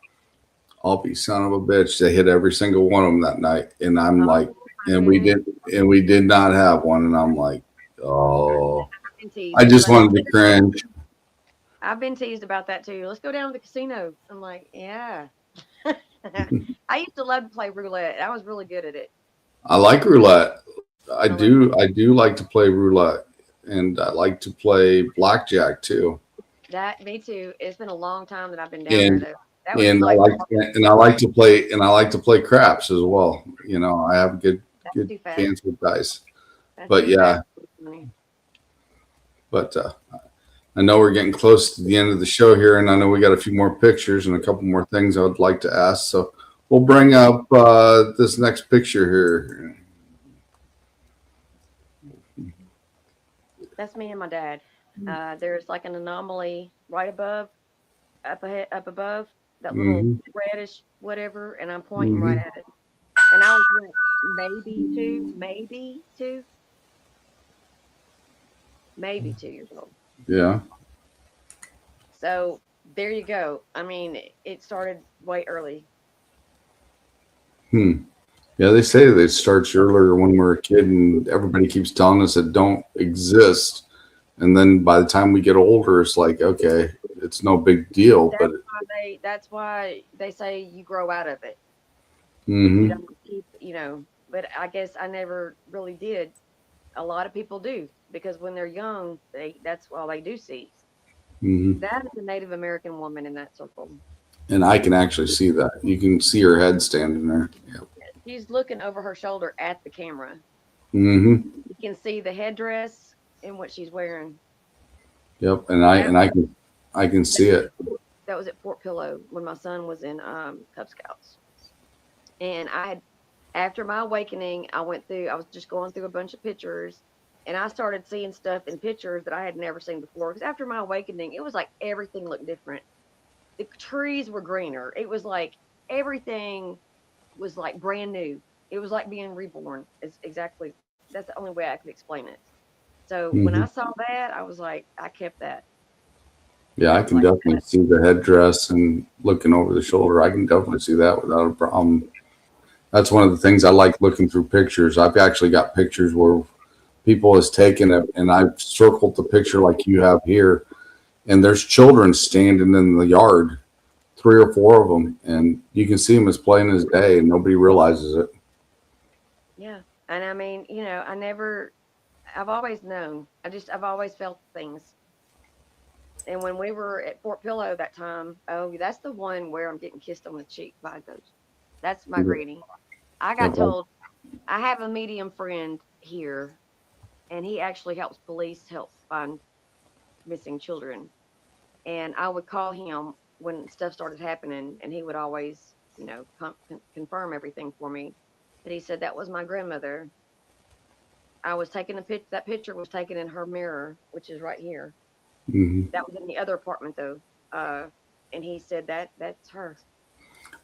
I'll be son of a bitch. They hit every single one of them that night. And I'm Oh like, my and we goodness, did, and we did not have one. And I'm like, oh, I've been teased. I They're just like, wanted to cringe. I've been teased about that too. Let's go down to the casino. I'm like, yeah. I used to love to play roulette. I was really good at it. I like roulette. I I love do. I do like to play roulette, and I like to play blackjack too. that. Me too. It's been a long time that I've been down there And though. That would be and I like like and I like to play craps as well. I have that's good too fast. hands with dice. That's But too fast. yeah, but I know we're getting close to the end of the show here, and I know we got a few more pictures and a couple more things I would like to ask. So we'll bring up this next picture here. That's me and my dad. There's like an anomaly right above, up ahead, up above that little Hmm. reddish whatever, and I'm pointing right Hmm. at it. And I was like, maybe 2 years old. Yeah. So there you go. I mean, it started way early. Hmm. Yeah, they say that it starts earlier when we're a kid, and everybody keeps telling us it don't exist. And then by the time we get older, it's like, okay, it's no big deal. But That's why they say you grow out of it. You hmm don't keep, but I guess I never really did. A lot of people do because when they're young, that's all they do see. hmm That is a Native American woman in that circle. and I can actually see that. You can see her head standing there. Yep. She's looking over her shoulder at the camera. hmm You can see the headdress and what she's wearing. Yep. That I can that see it. that was at Fort Pillow when my son was in Cub Scouts. And after my awakening, I was just going through a bunch of pictures, and I started seeing stuff in pictures that I had never seen before. Because after my awakening, it was like everything looked different. The trees were greener. It was like everything was like brand new. It was like being reborn. It's exactly That's the only way I could explain it. So when I hmm saw that, I was like, I kept that. Yeah, I Kept can like definitely that. see the headdress and looking over the shoulder. I can definitely see that without a problem. That's one of the things I like looking through pictures. I've actually got pictures where people has taken it and I've circled the picture like you have here, and there's children standing in the yard, three or four of them, and you can see them as plain as day, and nobody realizes it. Yeah. And I mean, I've always known. I've always felt things. And when we were at Fort Pillow that time, oh, that's the one where I'm getting kissed on the cheek by a ghost. That's my granny. I got Yep. told I have a medium friend here, and he actually helps police help find missing children. And I would call him when stuff started happening, and he would always, confirm everything for me. But he said that was my grandmother. I was taking a pic. That picture was taken in her mirror, which is right here. hmm That was in the other apartment though. And he said that's her.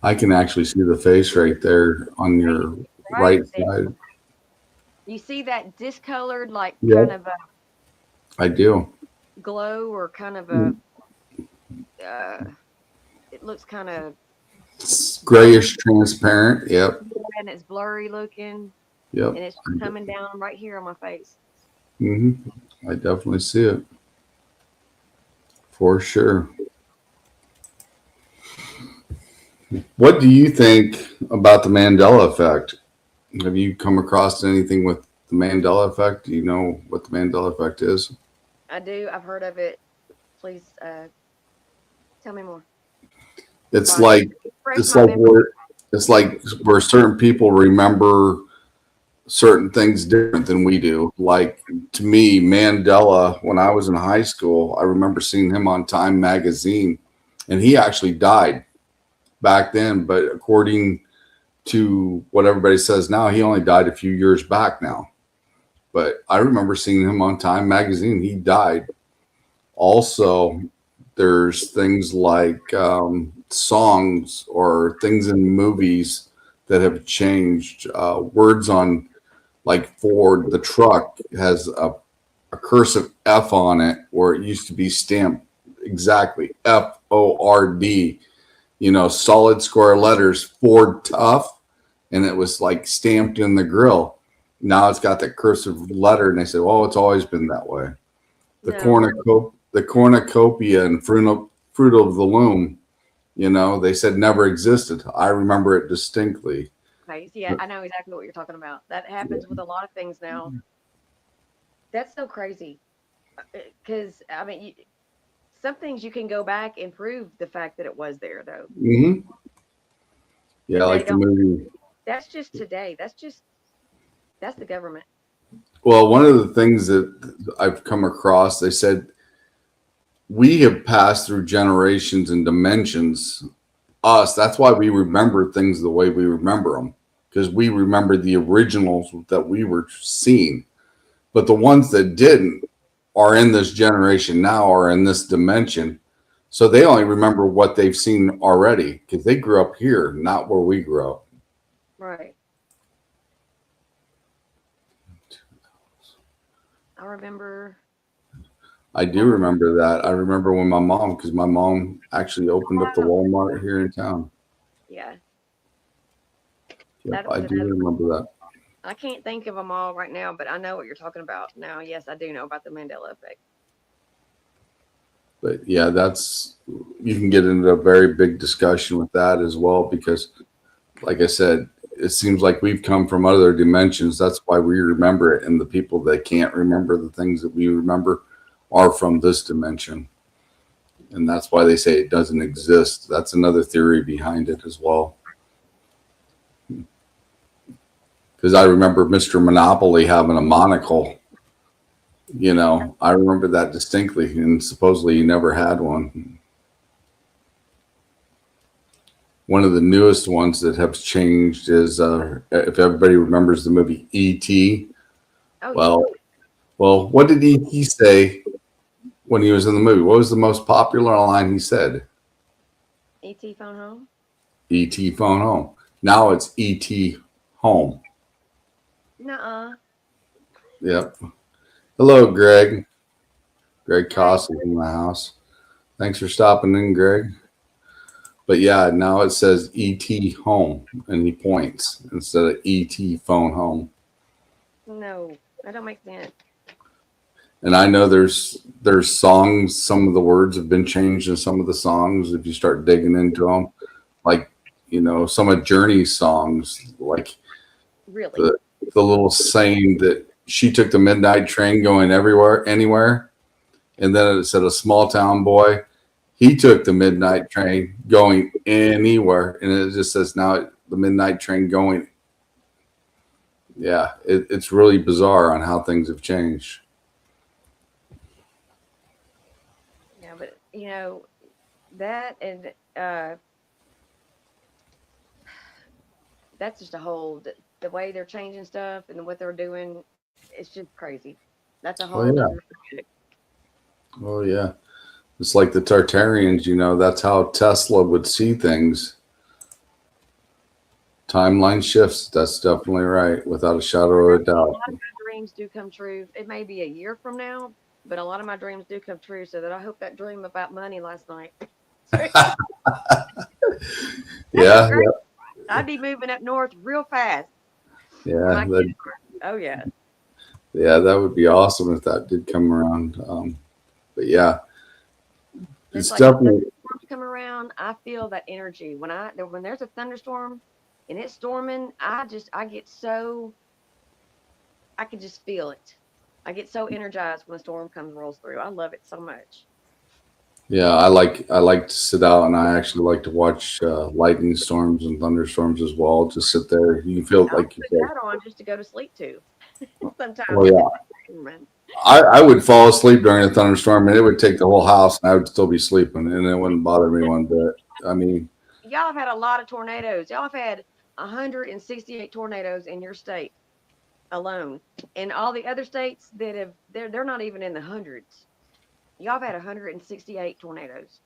I can actually see the face right there on Right, your right right there. side. You see that discolored, like kind Yep, of a I do. glow, or kind of a, Mm. uh, it looks kind of It's blurry, grayish, transparent. Yep, and it's blurry looking, yep. and it's coming down right here on my face. hmm I definitely see it for sure. What do you think about the Mandela effect? Have you come across anything with the Mandela effect? Do you know what the Mandela effect is? I do. I've heard of it. Please tell me more. It's Like, like refresh it's my like memory. where it's like where certain people remember certain things different than we do. Like to me, Mandela, when I was in high school, I remember seeing him on Time magazine, and he actually died back then. But according to what everybody says now, he only died a few years back now. But I remember seeing him on Time magazine. He died. Also, there's things like songs or things in movies that have changed. Words on, like Ford, the truck has a cursive F on it where it used to be stamped exactly FORD, solid square letters, Ford Tough, and it was like stamped in the grill. Now it's got that cursive letter, and they said, "Oh, it's always been that way." No. The cornucopia and fruit of the loom, they said never existed. I remember it distinctly. Okay. Yeah, I know exactly what you're talking about. That happens with a lot of things now. That's so crazy. Because I mean, some things you can go back and prove the fact that it was there, though. hmm Yeah, But they like the don't. movie. That's just today. That's the government. Well, one of the things that I've come across, they said we have passed through generations and dimensions. Us, that's why we remember things the way we remember them, because we remember the originals that we were seeing. But the ones that didn't are in this generation now, are in this dimension. So they only remember what they've seen already because they grew up here, not where we grew up. Right. I remember. I do remember that. I remember when because my mom actually opened up the Walmart here in town. Yeah, Yep, that I was do another. remember that. I can't think of them all right now, but I know what you're talking about now. Yes, I do know about the Mandela effect. But yeah, you can get into a very big discussion with that as well because, like I said, it seems like we've come from other dimensions. That's why we remember it, and the people that can't remember the things that we remember are from this dimension, and that's why they say it doesn't exist. That's another theory behind it as well. Because I remember Mr. Monopoly having a monocle. I remember that distinctly, and supposedly he never had one. One of the newest ones that have changed is if everybody remembers the movie E.T. Oh yeah, Well, what did E.T. say when he was in the movie? What was the most popular line he said? ET phone home. E.T. phone home. Now it's E.T. home. Nuh-uh. Yep. Hello, Greg. Greg Hey, Cost is in the house. Thanks for stopping in, Greg. But yeah, now it says ET home and he points instead of ET phone home. no, that don't make sense. And I know there's songs, some of the words have been changed in some of the songs if you start digging into them. Like, some of Journey's songs, like Really? the the little saying that she took the midnight train going everywhere, anywhere. And then it said a small town boy. He took the midnight train going anywhere, and it just says now the midnight train going. Yeah, it's really bizarre on how things have changed. Yeah, but that and that's just a whole the way they're changing stuff and what they're doing. It's just crazy. That's a Oh whole yeah, nother subject. oh yeah. It's like the Tartarians. That's how Tesla would see things. Timeline shifts. That's definitely right, without a shadow of a A doubt. lot of my dreams do come true. It may be a year from now, but a lot of my dreams do come true. So that I hope that dream about money last night. That'd be Yeah, great. I'd be moving up north real fast. Where yeah, my kids are. Oh yeah. that would be awesome if that did come around. But yeah, It's it's like when definitely. thunderstorms come around, I feel that energy. When there's a thunderstorm and it's storming, I get so I can just feel it. I get so energized when a storm comes rolls through. I love it so much. Yeah, I like to sit out, and I actually like to watch lightning storms and thunderstorms as well. Just sit there. You feel I'll like you put said, that on just to go to sleep to. "Oh Sometimes if it's yeah." storming. I would fall asleep during a thunderstorm, and it would take the whole house, and I would still be sleeping, and it wouldn't bother me one bit. I mean, Y'all have had a lot of tornadoes. Y'all have had 168 tornadoes in your state alone, and all the other states that have they're not even in the hundreds. Y'all have had 168 tornadoes.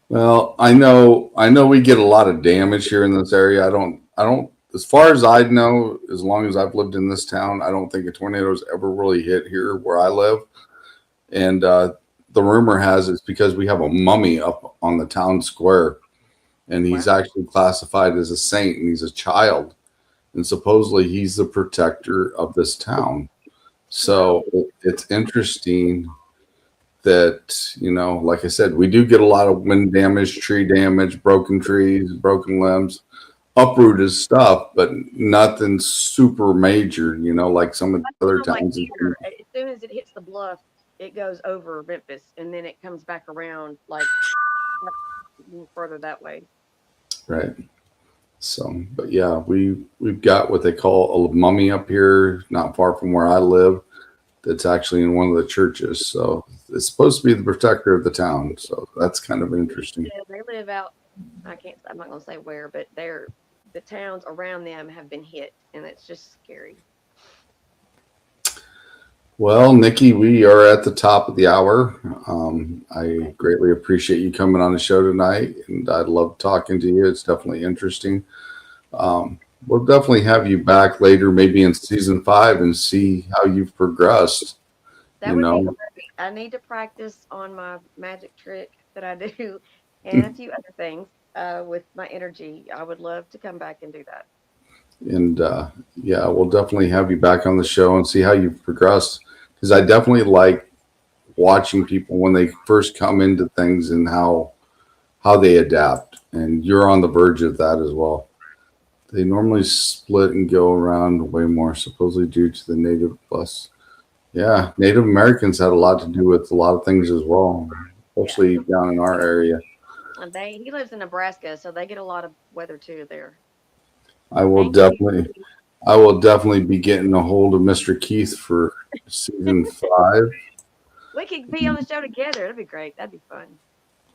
well, I know we get a lot of damage here in this area. I don't. As far as I know, as long as I've lived in this town, I don't think a tornado's ever really hit here where I live. And the rumor has it's because we have a mummy up on the town square, and he's Wow. actually classified as a saint, and he's a child, and supposedly he's the protector of this town. Wow. So it's interesting that, like I said, we do get a lot of wind damage, tree damage, broken trees, broken limbs, uprooted stuff, but nothing super major, like some of That's the other kind of like towns. here. As soon as it hits the bluff, it goes over Memphis, and then it comes back around like further that way. Right. So, but yeah, we've got what they call a mummy up here, not far from where I live. That's actually in one of the churches. So it's supposed to be the protector of the town. So that's kind of interesting. Yeah, they live out. I can't. I'm not gonna say where, but the towns around them have been hit, and it's just scary. Well, Nikki, we are at the top of the hour. I Okay. greatly appreciate you coming on the show tonight, and I love talking to you. It's definitely interesting. We'll definitely have you back later, maybe in season 5, and see how you've progressed. That You would be know, great. I need to practice on my magic trick that I do and a few other things with my energy. I would love to come back and do that. and yeah, we'll definitely have you back on the show and see how you've progressed. Because I definitely like watching people when they first come into things and how they adapt. And you're on the verge of that as well. They normally split and go around way more, supposedly due to the native plus. Yeah, Native Americans had a lot to do with a lot of things as well, Yeah. especially down in our area. And he lives in Nebraska, so they get a lot of weather too there. I will Thank definitely, I will definitely be getting a hold of Mr. Keith for season 5. We could be on the show together. That'd be great. That'd be fun.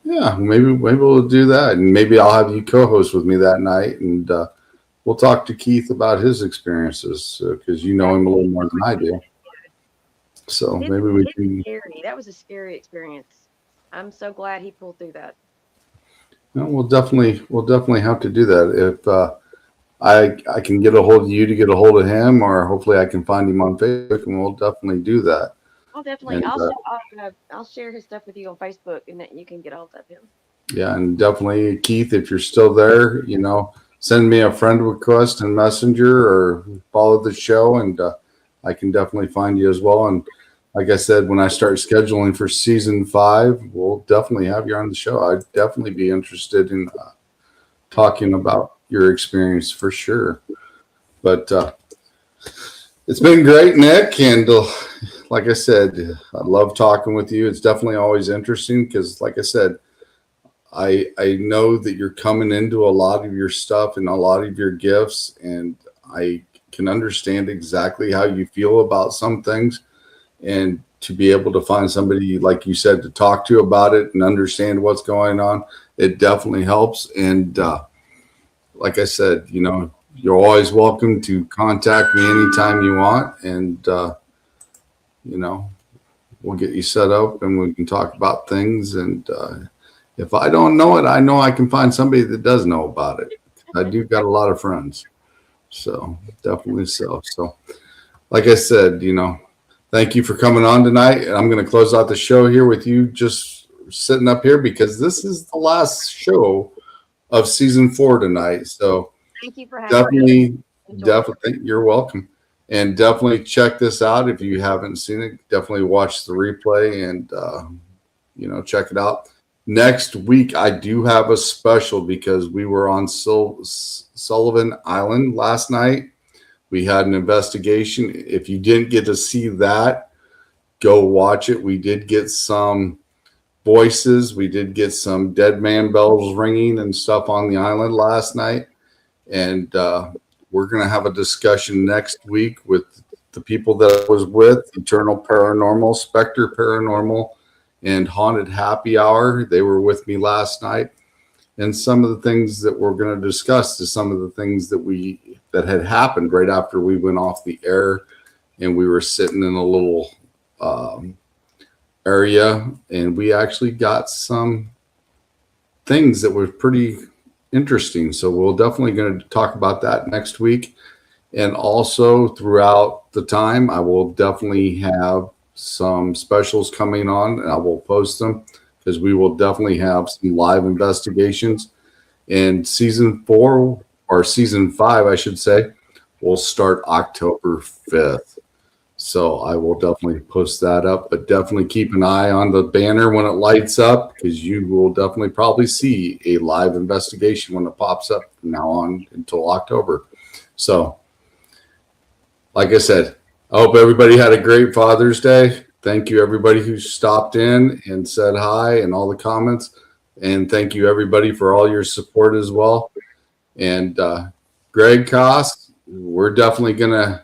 Yeah, maybe we'll do that, and maybe I'll have you co-host with me that night, and we'll talk to Keith about his experiences because you know That him a would little be more than I do. So maybe we It's can. scary. That was a scary experience. I'm so glad he pulled through that. No, we'll definitely have to do that if I can get a hold of you to get a hold of him, or hopefully I can find him on Facebook, and we'll definitely do that. I'll definitely. And I'll share his stuff with you on Facebook, and that you can get all of him. yeah, and definitely Keith, if you're still there, send me a friend request in Messenger or follow the show, and I can definitely find you as well. And like I said, when I start scheduling for season 5, we'll definitely have you on the show. I'd definitely be interested in talking about your experience for sure. But it's been great, Nick, and like I said, I love talking with you. It's definitely always interesting because, like I said, I know that you're coming into a lot of your stuff and a lot of your gifts, and I can understand exactly how you feel about some things. And to be able to find somebody, like you said, to talk to about it and understand what's going on, it definitely helps. And like I said, you're always welcome to contact me anytime you want, and you know, we'll get you set up and we can talk about things. And if I don't know it, I know I can find somebody that does know about it. I do got a lot of friends, so definitely so. So, like I said, thank you for coming on tonight. And I'm going to close out the show here with you just sitting up here because this is the last show of season 4 tonight. So Thank you for having me. definitely, Enjoyed it. definitely, you're welcome. And definitely check this out if you haven't seen it. Definitely watch the replay and check it out. Next week, I do have a special because we were on Sullivan Island last night. We had an investigation. If you didn't get to see that, go watch it. We did get some voices. We did get some dead man bells ringing and stuff on the island last night. And we're going to have a discussion next week with the people that I was with, Eternal Paranormal, Spectre Paranormal, and Haunted Happy Hour. They were with me last night. And some of the things that we're going to discuss is some of the things that had happened right after we went off the air, and we were sitting in a little area, and we actually got some things that were pretty interesting. So we're definitely going to talk about that next week. And also throughout the time, I will definitely have some specials coming on, and I will post them because we will definitely have some live investigations. And season 4 or season 5, I should say, will start October 5th. So I will definitely post that up, but definitely keep an eye on the banner when it lights up because you will definitely probably see a live investigation when it pops up from now on until October. So, like I said, I hope everybody had a great Father's Day. Thank you, everybody who stopped in and said hi and all the comments. And thank you, everybody, for all your support as well. And Greg Koss, we're definitely going to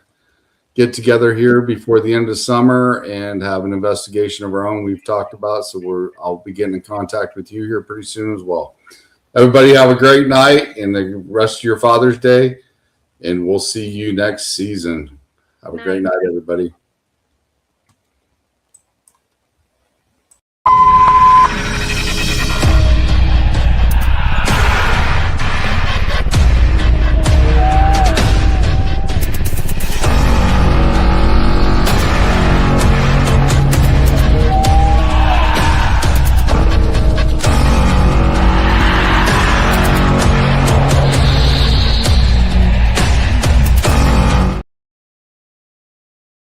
get together here before the end of summer and have an investigation of our own we've talked about. So I'll be getting in contact with you here pretty soon as well. Everybody have a great night and the rest of your Father's Day, and we'll see you next season. Have a great night, everybody.